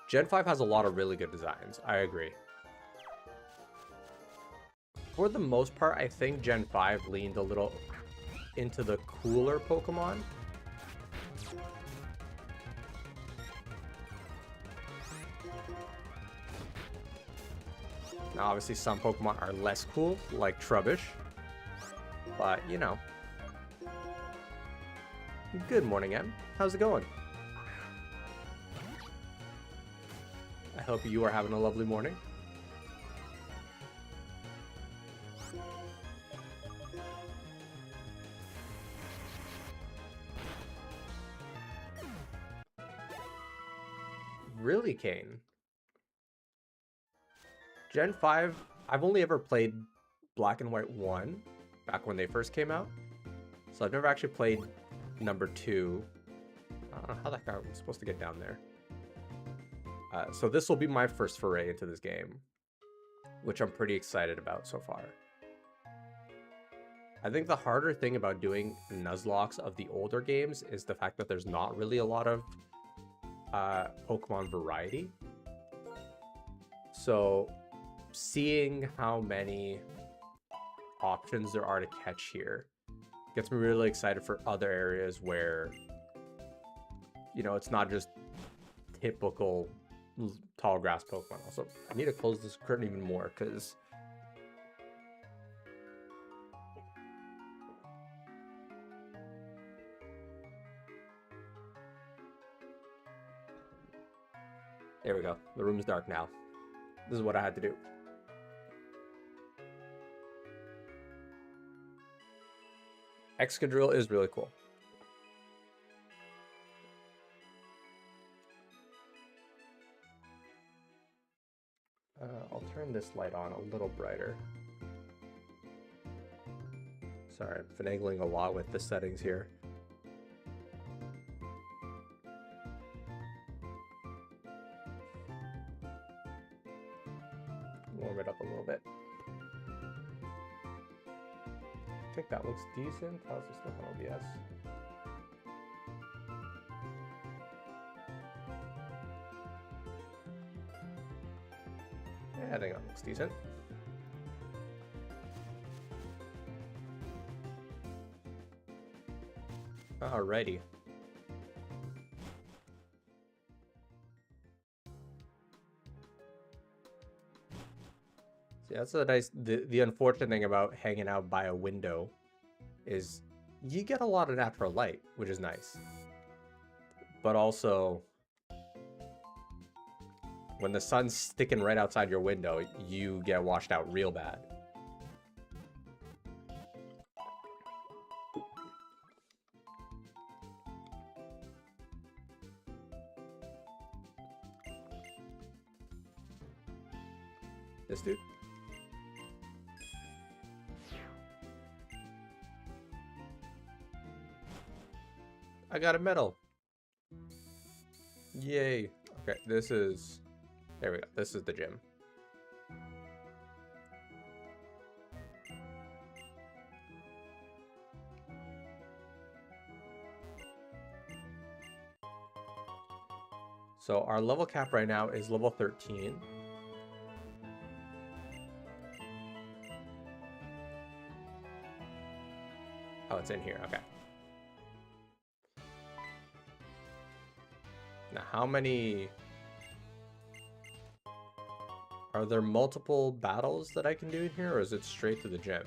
Gen 5 has a lot of really good designs. I agree. For the most part, I think Gen 5 leaned a little into the cooler Pokemon. Now, obviously, some Pokemon are less cool, like Trubbish. But, you know. Good morning, Em. How's it going? I hope you are having a lovely morning. Really, Kane? Gen 5, I've only ever played Black and White 1, back when they first came out. So I've never actually played number 2. I don't know how that guy was supposed to get down there. So this will be my first foray into this game, which I'm pretty excited about so far. I think the harder thing about doing Nuzlockes of the older games is the fact that there's not really a lot of Pokemon variety. So seeing how many options there are to catch here gets me really excited for other areas where, you know, it's not just typical tall grass Pokemon. Also, I need to close this curtain even more because there we go. The room's dark now. This is what I had to do. Excadrill is really cool. I'll turn this light on a little brighter. Sorry, I'm finagling a lot with the settings here. warm it up a little bit. I think that looks decent. How's this look on OBS? Yeah, I think that looks decent. Alrighty. See, that's a nice. The unfortunate thing about hanging out by a window is you get a lot of natural light, which is nice. But also, when the sun's sticking right outside your window, you get washed out real bad. This dude? I got a medal. Yay. Okay, this is... There we go. This is the gym. So our level cap right now is level 13. Oh, it's in here. Okay. Now, how many... Are there multiple battles that I can do in here, or is it straight to the gym?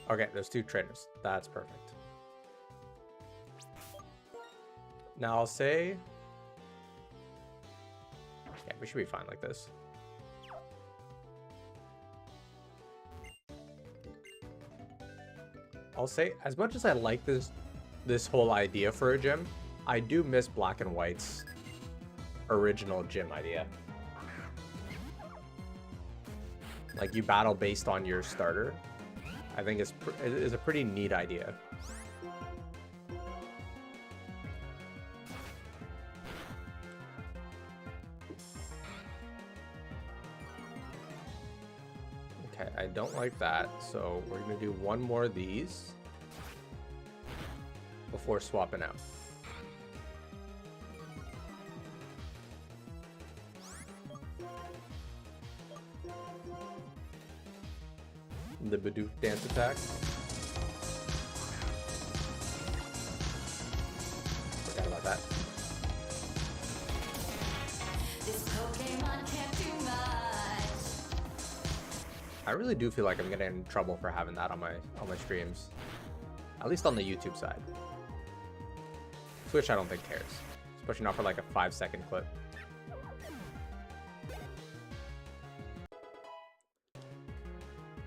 Okay, there's 2 trainers. That's perfect. Now I'll say... Yeah, we should be fine like this. I'll say, as much as I like this whole idea for a gym, I do miss Black and White's original gym idea. Like, you battle based on your starter. I think it's a pretty neat idea. Okay, I don't like that, so we're gonna do one more of these before swapping out. The Bidoof dance attack. Forgot about that. This Pokemon can't do much. I really do feel like I'm getting in trouble for having that on my streams. At least on the YouTube side. Twitch I don't think cares. Especially not for like a 5-second clip.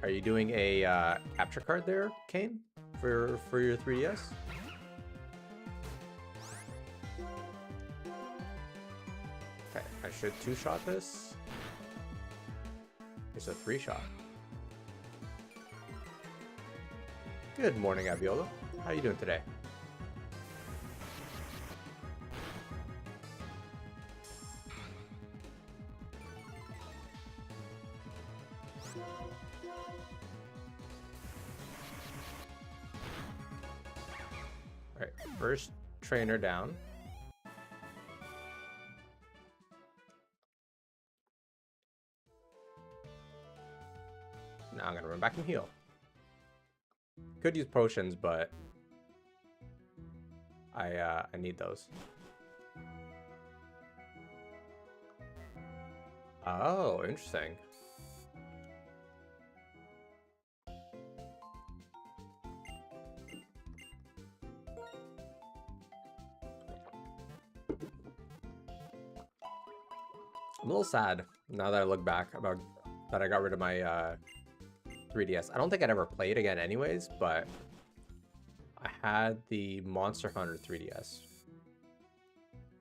Are you doing a capture card there, Kane, for your 3DS? Okay, I should 2-shot this. It's a 3-shot. Good morning, Abiola. How are you doing today? Alright, first trainer down. Now I'm gonna run back and heal. Could use potions, but I need those. Oh, interesting. I'm a little sad now that I look back about that I got rid of my 3DS. I don't think I'd ever play it again anyways, but I had the Monster Hunter 3DS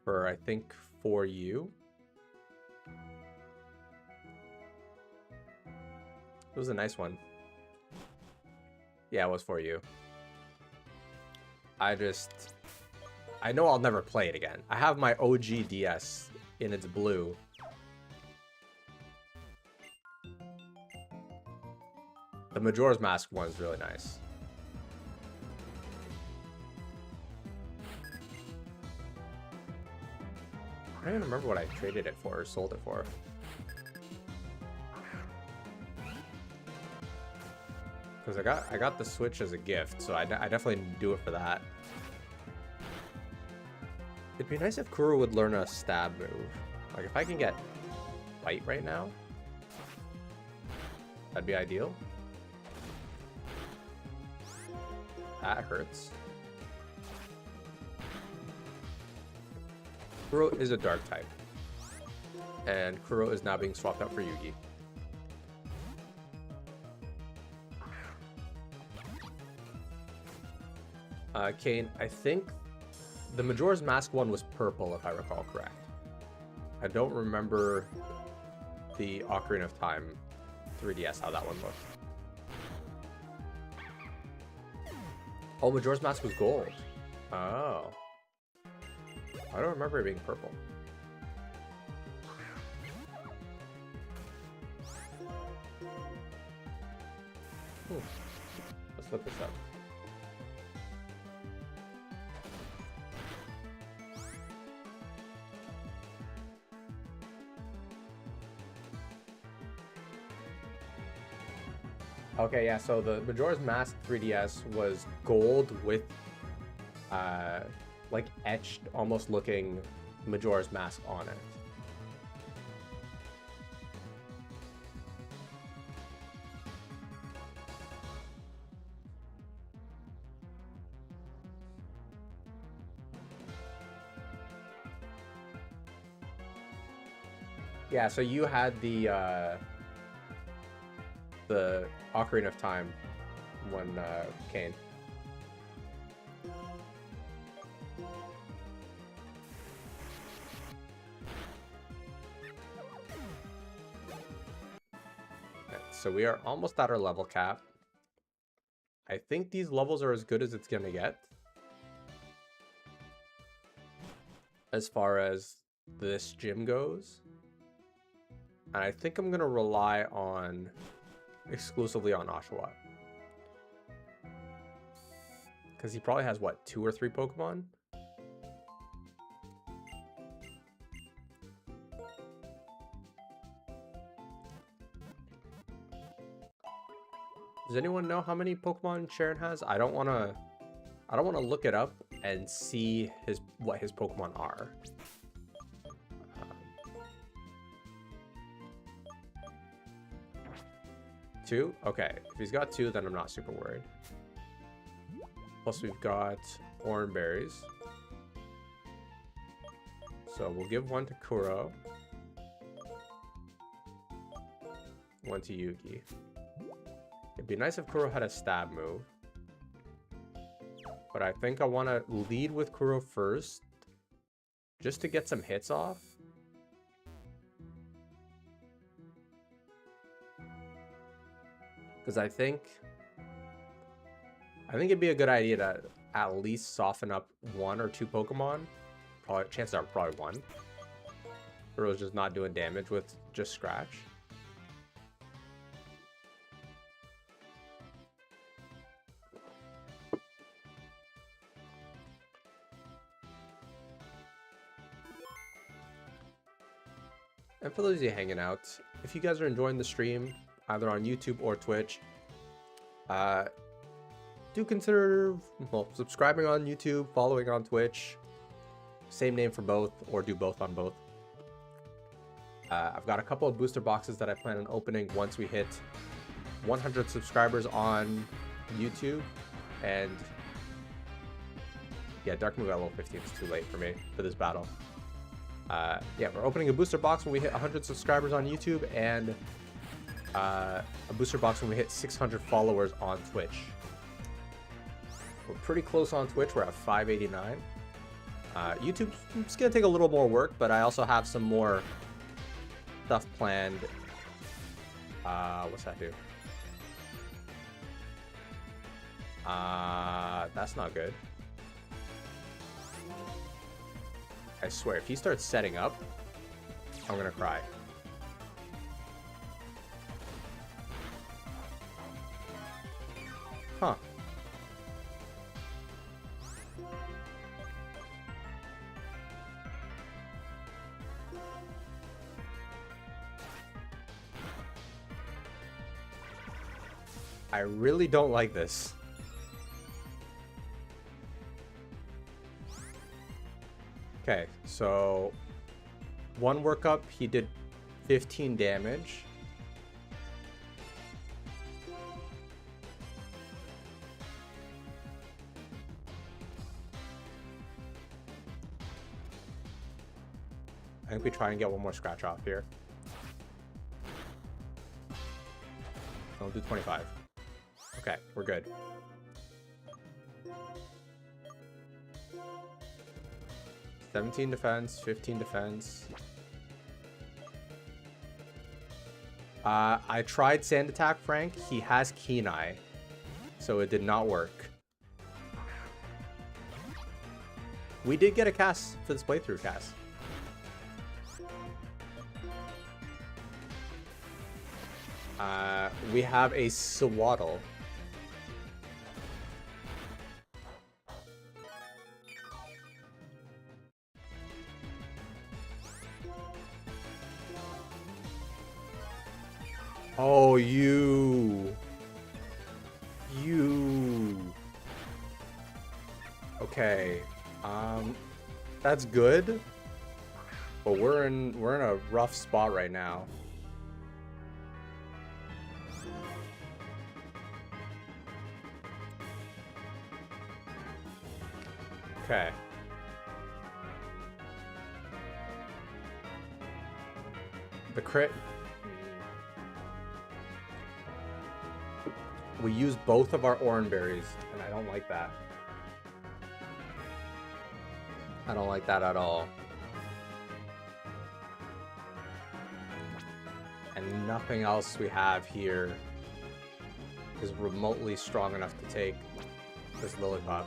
for I think 4U. It was a nice one. Yeah, it was for you. I know I'll never play it again. I have my OG DS in its blue. The Majora's Mask one is really nice. I don't even remember what I traded it for or sold it for. Because I got the Switch as a gift, so I definitely do it for that. It'd be nice if Kuro would learn a stab move. Like, if I can get Bite right now, that'd be ideal. That hurts. Kuro is a dark type. And Kuro is now being swapped out for Yugi. Kane, I think the Majora's Mask one was purple, if I recall correct. I don't remember the Ocarina of Time 3DS, how that one looked. Oh, Majora's Mask was gold. Oh. I don't remember it being purple. Let's look this up. Okay, yeah, so the Majora's Mask 3DS was gold with, like, etched, almost looking Majora's Mask on it. Yeah, so you had the Ocarina of Time one, Kane. So we are almost at our level cap. I think these levels are as good as it's gonna get. As far as this gym goes. And I think I'm gonna rely on exclusively on Oshawott. Because he probably has, what, 2 or 3 Pokemon? Does anyone know how many Pokemon Sharon has? I don't wanna look it up and see what his Pokemon are. 2? Okay, if he's got 2, then I'm not super worried. Plus we've got Oran Berries. So we'll give 1 to Kuro. 1 to Yugi. It'd be nice if Kuro had a stab move. But I think I want to lead with Kuro first. Just to get some hits off. Because I think it'd be a good idea to at least soften up 1 or 2 Pokemon. Probably, chances are probably 1. Kuro's just not doing damage with just Scratch. And for those of you hanging out, if you guys are enjoying the stream, either on YouTube or Twitch, do consider, well, subscribing on YouTube, following on Twitch. Same name for both, or do both on both. I've got a couple of booster boxes that I plan on opening once we hit 100 subscribers on YouTube. And yeah, Dark Move at level 15 is too late for me for this battle. Yeah, we're opening a booster box when we hit 100 subscribers on YouTube, and a booster box when we hit 600 followers on Twitch. We're pretty close on Twitch. We're at 589. YouTube, it's gonna take a little more work, but I also have some more stuff planned. What's that do? That's not good. I swear, if he starts setting up, I'm gonna cry. Huh. I really don't like this. Okay, so one workup, he did 15 damage. I think we try and get one more scratch off here. I'll do 25. Okay, we're good. $17 defense, 15 defense. I tried Sand Attack Frank. He has Keen Eye, so it did not work. We did get a cast for this playthrough, Cass. We have a Swaddle. Oh, you. Okay. That's good. But we're in a rough spot right now. Okay. The crit. We use both of our orange berries, and I don't like that. I don't like that at all. And nothing else we have here is remotely strong enough to take this Lillipop.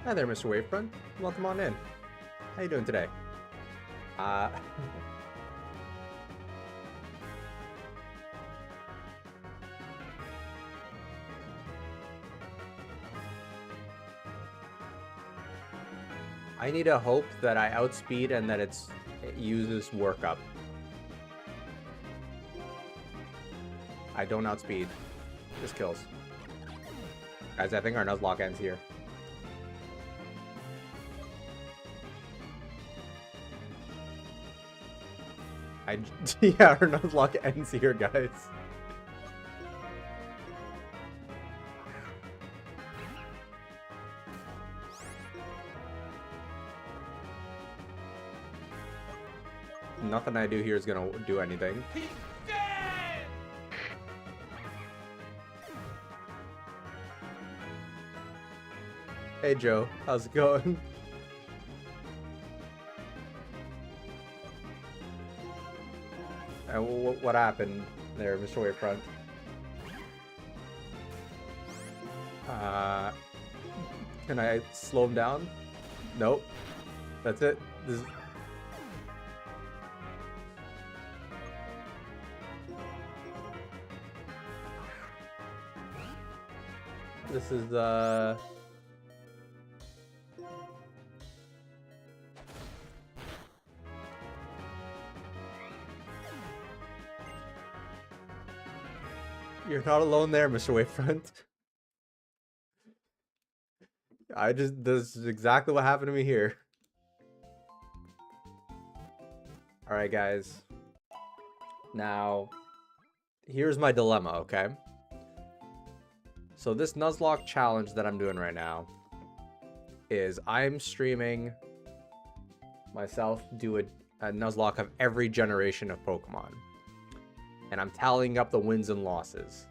Hi there, Mr. Wavefront. Welcome on in. How you doing today? I need to hope that I outspeed and that it uses workup. I don't outspeed. This kills. Guys, I think our Nuzlocke ends here. Yeah, our Nuzlocke ends here, guys. Nothing I do here is gonna do anything. Hey Joe, how's it going? What happened there, Mr. Wavefront? Can I slow him down? Nope. That's it. This is You're not alone there, Mr. Wavefront. This is exactly what happened to me here. Alright, guys. Now, here's my dilemma, okay? So this Nuzlocke challenge that I'm doing right now is I'm streaming myself do a Nuzlocke of every generation of Pokemon. And I'm tallying up the wins and losses.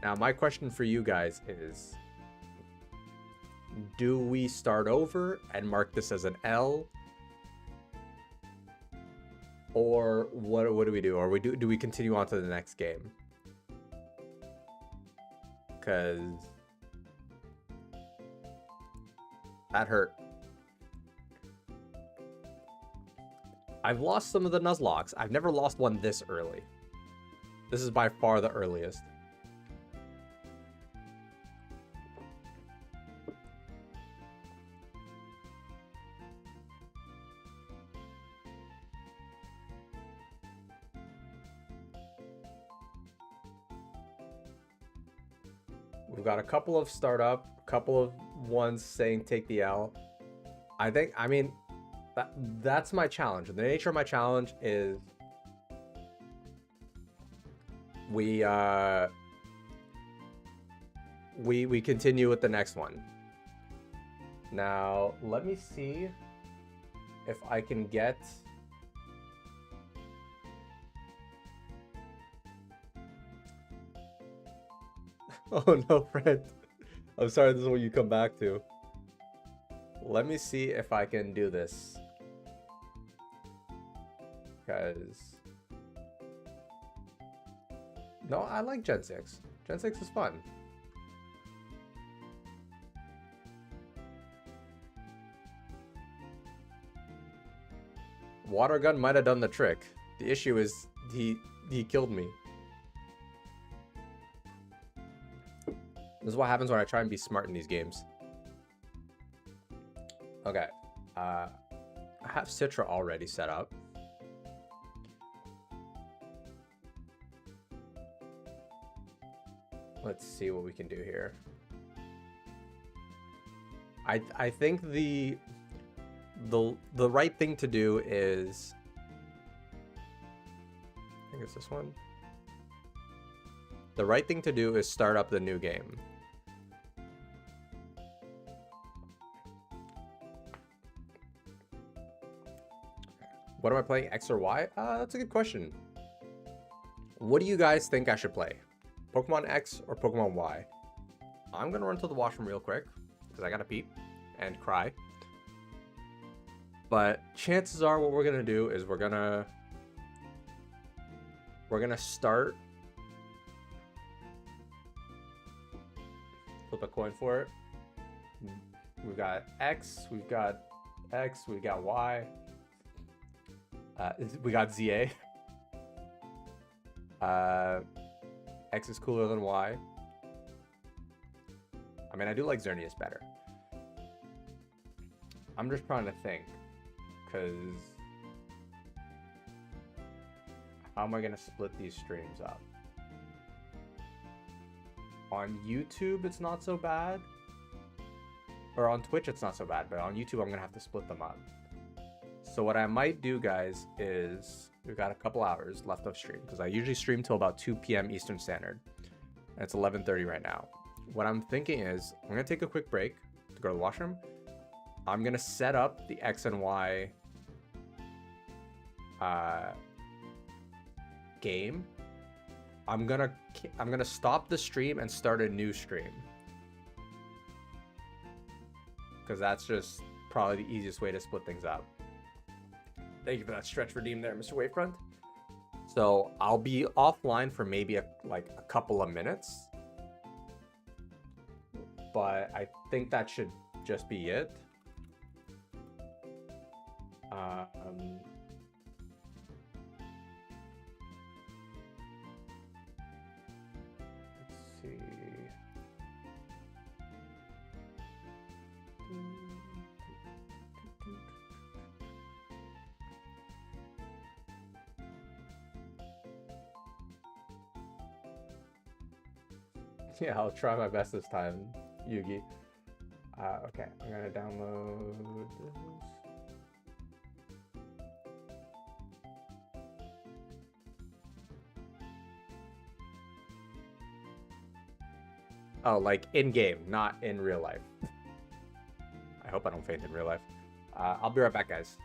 Now, my question for you guys is, do we start over and mark this as an L? Or what do we do? Or do we continue on to the next game? Because that hurt. I've lost some of the Nuzlocks. I've never lost one this early. This is by far the earliest. We've got a couple of startup, a couple of ones saying take the L. I mean, that's my challenge. The nature of my challenge is we continue with the next one. Now, let me see if I can get... Oh no, friend. I'm sorry, this is what you come back to. Let me see if I can do this. Because... No, I like Gen 6. Gen 6 is fun. Water gun might have done the trick. The issue is he killed me. This is what happens when I try and be smart in these games. Okay. I have Citra already set up. Let's see what we can do here. I think the right thing to do is... I think it's this one. The right thing to do is start up the new game. What am I playing, X or Y? That's a good question. What do you guys think I should play? Pokemon X or Pokemon Y? I'm gonna run to the washroom real quick because I gotta pee and cry. But chances are what we're gonna do is we're gonna start. Flip a coin for it. We've got X, we've got X, we've got Y. We got ZA. X is cooler than Y. I mean, I do like Xerneas better. I'm just trying to think, because how am I going to split these streams up? On YouTube, it's not so bad. Or on Twitch, it's not so bad, but on YouTube, I'm going to have to split them up. So what I might do, guys, is we've got a couple hours left of stream because I usually stream till about 2 p.m. Eastern Standard. And it's 11:30 right now. What I'm thinking is I'm going to take a quick break to go to the washroom. I'm going to set up the X and Y game. I'm going to stop the stream and start a new stream. Because that's just probably the easiest way to split things up. Thank you for that stretch redeem there, Mr. Wavefront. So I'll be offline for maybe a couple of minutes. But I think that should just be it. Let's see. Yeah, I'll try my best this time, Yugi. Okay, I'm gonna download this. Oh, like in-game, not in real life. I hope I don't faint in real life. I'll be right back, guys.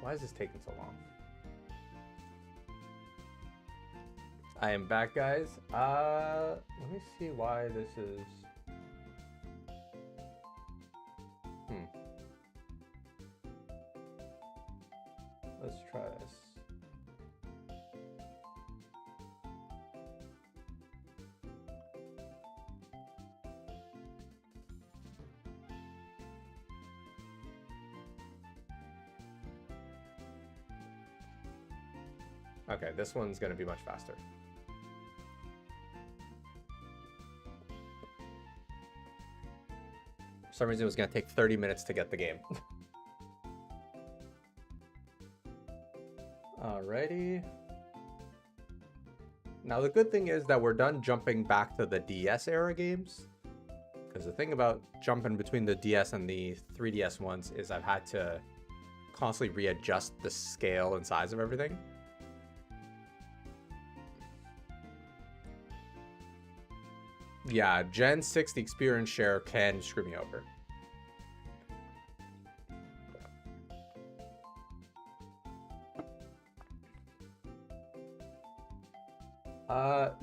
Why is this taking so long? I am back, guys. Let me see why this is. Let's try this. Okay, this one's gonna be much faster. For some reason, it was gonna take 30 minutes to get the game. Alrighty. Now the good thing is that we're done jumping back to the DS era games. Because the thing about jumping between the DS and the 3DS ones is I've had to constantly readjust the scale and size of everything. Yeah, Gen 6, the experience share can screw me over.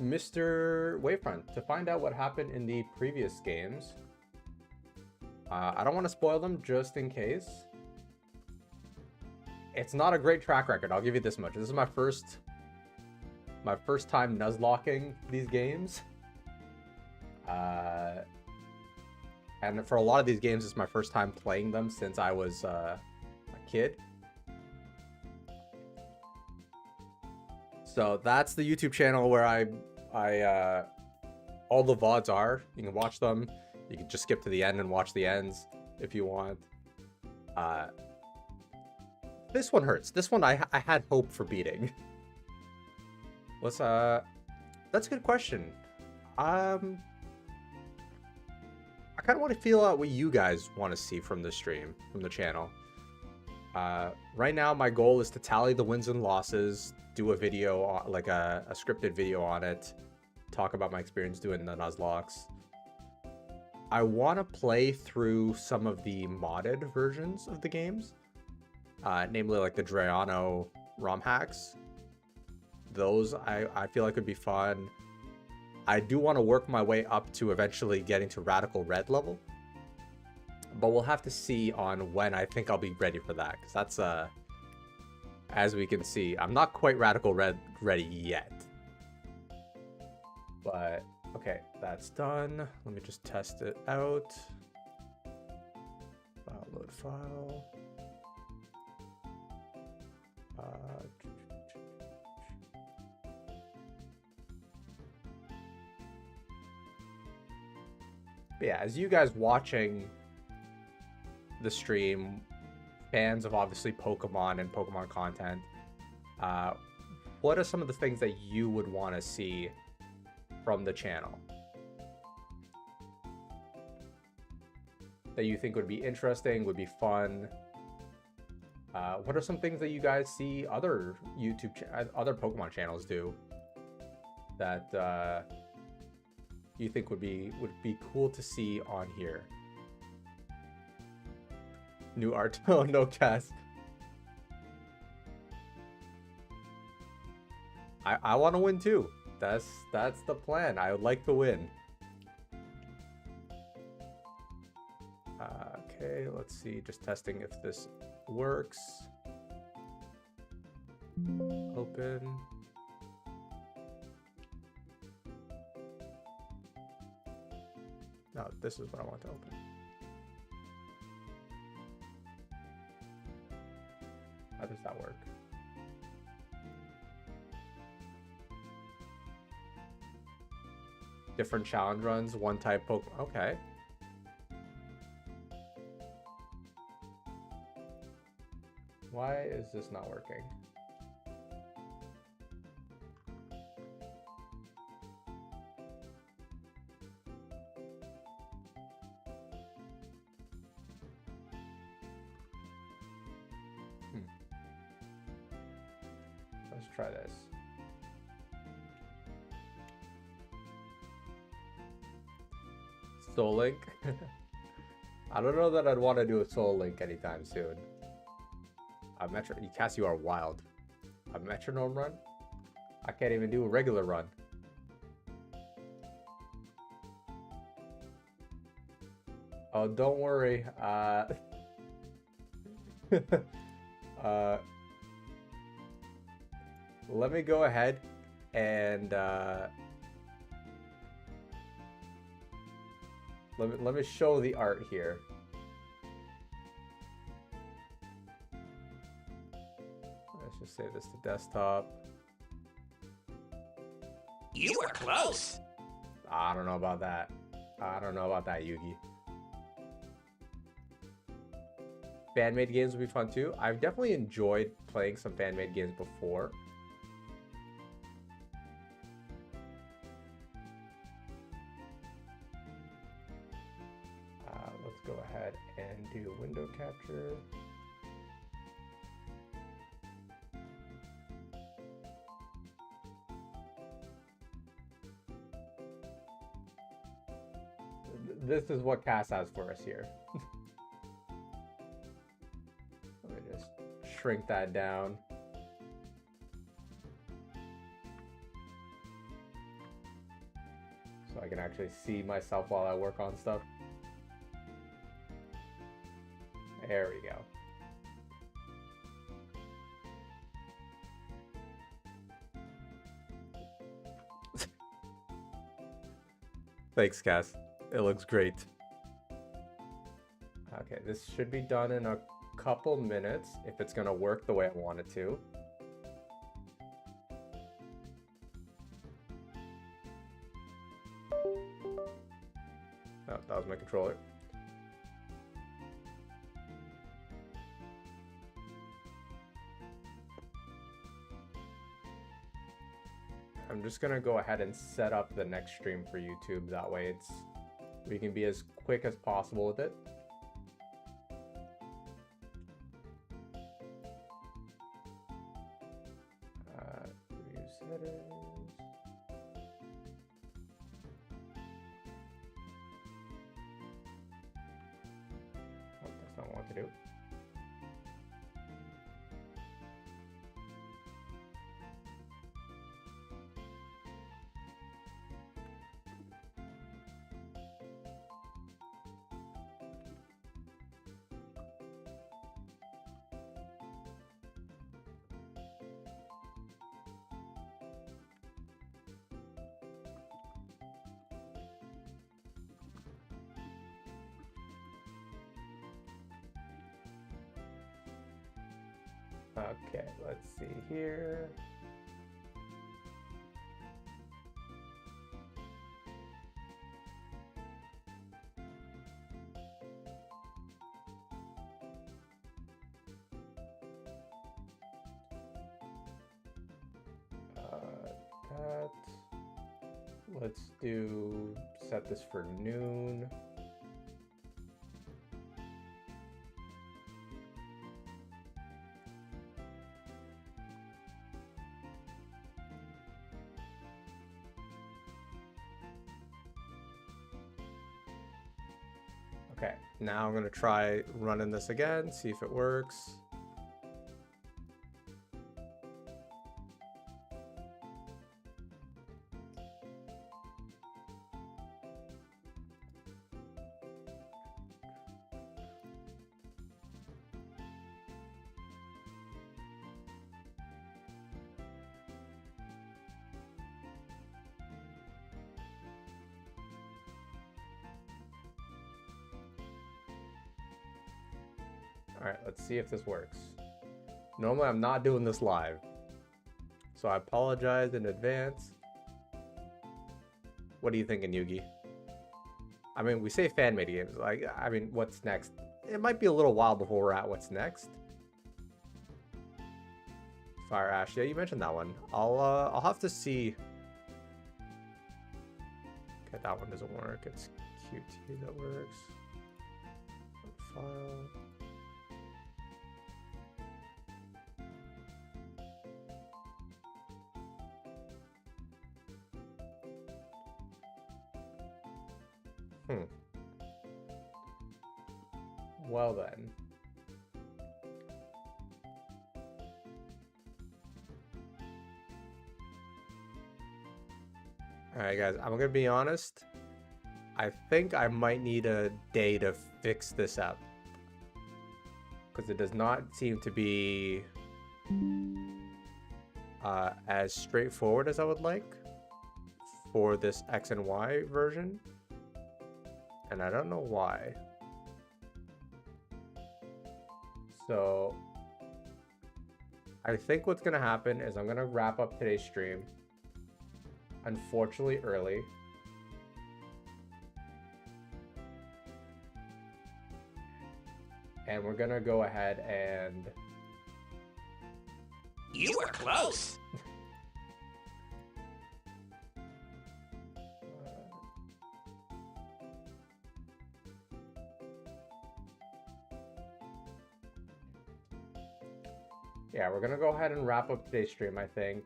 Mr. Wavefront, to find out what happened in the previous games, I don't want to spoil them just in case. It's not a great track record, I'll give you this much. This is my first time Nuzlocking these games. And for a lot of these games, it's my first time playing them since I was a kid. So that's the YouTube channel where all the VODs are. You can watch them. You can just skip to the end and watch the ends if you want. This one hurts. This one I had hope for beating. That's a good question. I kind of want to feel out what you guys want to see from the stream, from the channel. Right now, my goal is to tally the wins and losses, do a video, like a scripted video on it, talk about my experience doing the Nuzlocks. I want to play through some of the modded versions of the games, namely like the Drayano ROM hacks. Those I feel like would be fun. I do want to work my way up to eventually getting to Radical Red level. But we'll have to see on when I think I'll be ready for that. Because that's, as we can see, I'm not quite Radical Red ready yet. But, okay, that's done. Let me just test it out. File, load file. But yeah, as you guys watching the stream, fans of obviously Pokemon and Pokemon content, what are some of the things that you would want to see from the channel that you think would be interesting, would be fun? What are some things that you guys see other other Pokemon channels do that you think would be cool to see on here? New art. Oh, no cast. I want to win too. That's the plan. I would like to win. Okay, let's see. Just testing if this works. Open. No, this is what I want to open. How does that work? Different challenge runs, one type Pokemon. Okay. Why is this not working? Let's try this. Soul Link? I don't know that I'd want to do a Soul Link anytime soon. Cass, you are wild. A metronome run? I can't even do a regular run. Oh, don't worry. Let me go ahead and let me show the art here. Let's just save this to desktop. You were close. I don't know about that. I don't know about that, Yugi. Fan-made games would be fun too. I've definitely enjoyed playing some fan-made games before. Let's go ahead and do window capture. This is what Cass has for us here. Let me just shrink that down. So I can actually see myself while I work on stuff. There we go. Thanks, Cass. It looks great. Okay, this should be done in a couple minutes if it's gonna work the way I want it to. Oh, that was my controller. I'm just gonna go ahead and set up the next stream for YouTube. That way we can be as quick as possible with it. Review settings. Oh, that's not what I want to do. Okay, let's see here. That. Let's set this for noon. Okay, now I'm gonna try running this again, see if it works. All right, let's see if this works. Normally I'm not doing this live, so I apologize in advance. What are you thinking, Yugi? I mean, we say fan-made games. Like, I mean, what's next? It might be a little while before we're at what's next. Fire Ash, yeah, you mentioned that one. I'll have to see. Okay, that one doesn't work. It's QT that works. File. Well then. Alright guys, I'm gonna be honest. I think I might need a day to fix this up. Because it does not seem to be as straightforward as I would like for this X and Y version. And I don't know why. So I think what's gonna happen is I'm gonna wrap up today's stream, unfortunately early. And we're gonna go ahead and... You were close. Yeah, we're gonna go ahead and wrap up today's stream, I think.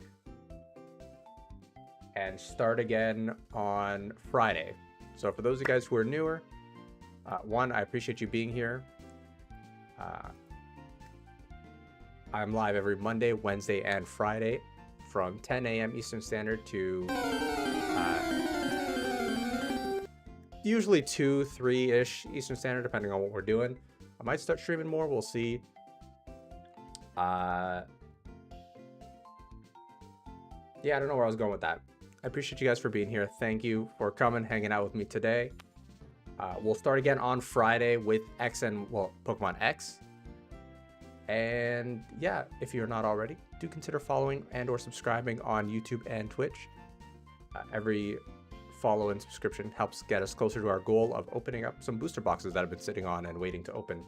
And start again on Friday. So for those of you guys who are newer, one, I appreciate you being here. I'm live every Monday, Wednesday, and Friday from 10 a.m. Eastern Standard to usually 2, 3-ish Eastern Standard, depending on what we're doing. I might start streaming more, we'll see. Yeah, I don't know where I was going with that. I appreciate you guys for being here. Thank you for coming, hanging out with me today. We'll start again on Friday with Pokemon X. And yeah, if you're not already, do consider following and or subscribing on YouTube and Twitch. Every follow and subscription helps get us closer to our goal of opening up some booster boxes that have been sitting on and waiting to open.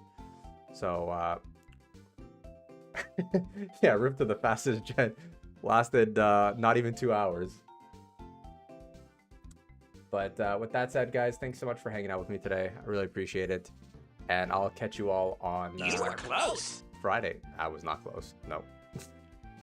So yeah, Rip to the fastest gen lasted not even 2 hours. But with that said, guys, thanks so much for hanging out with me today. I really appreciate it. And I'll catch you all on You were close. Friday. I was not close. No.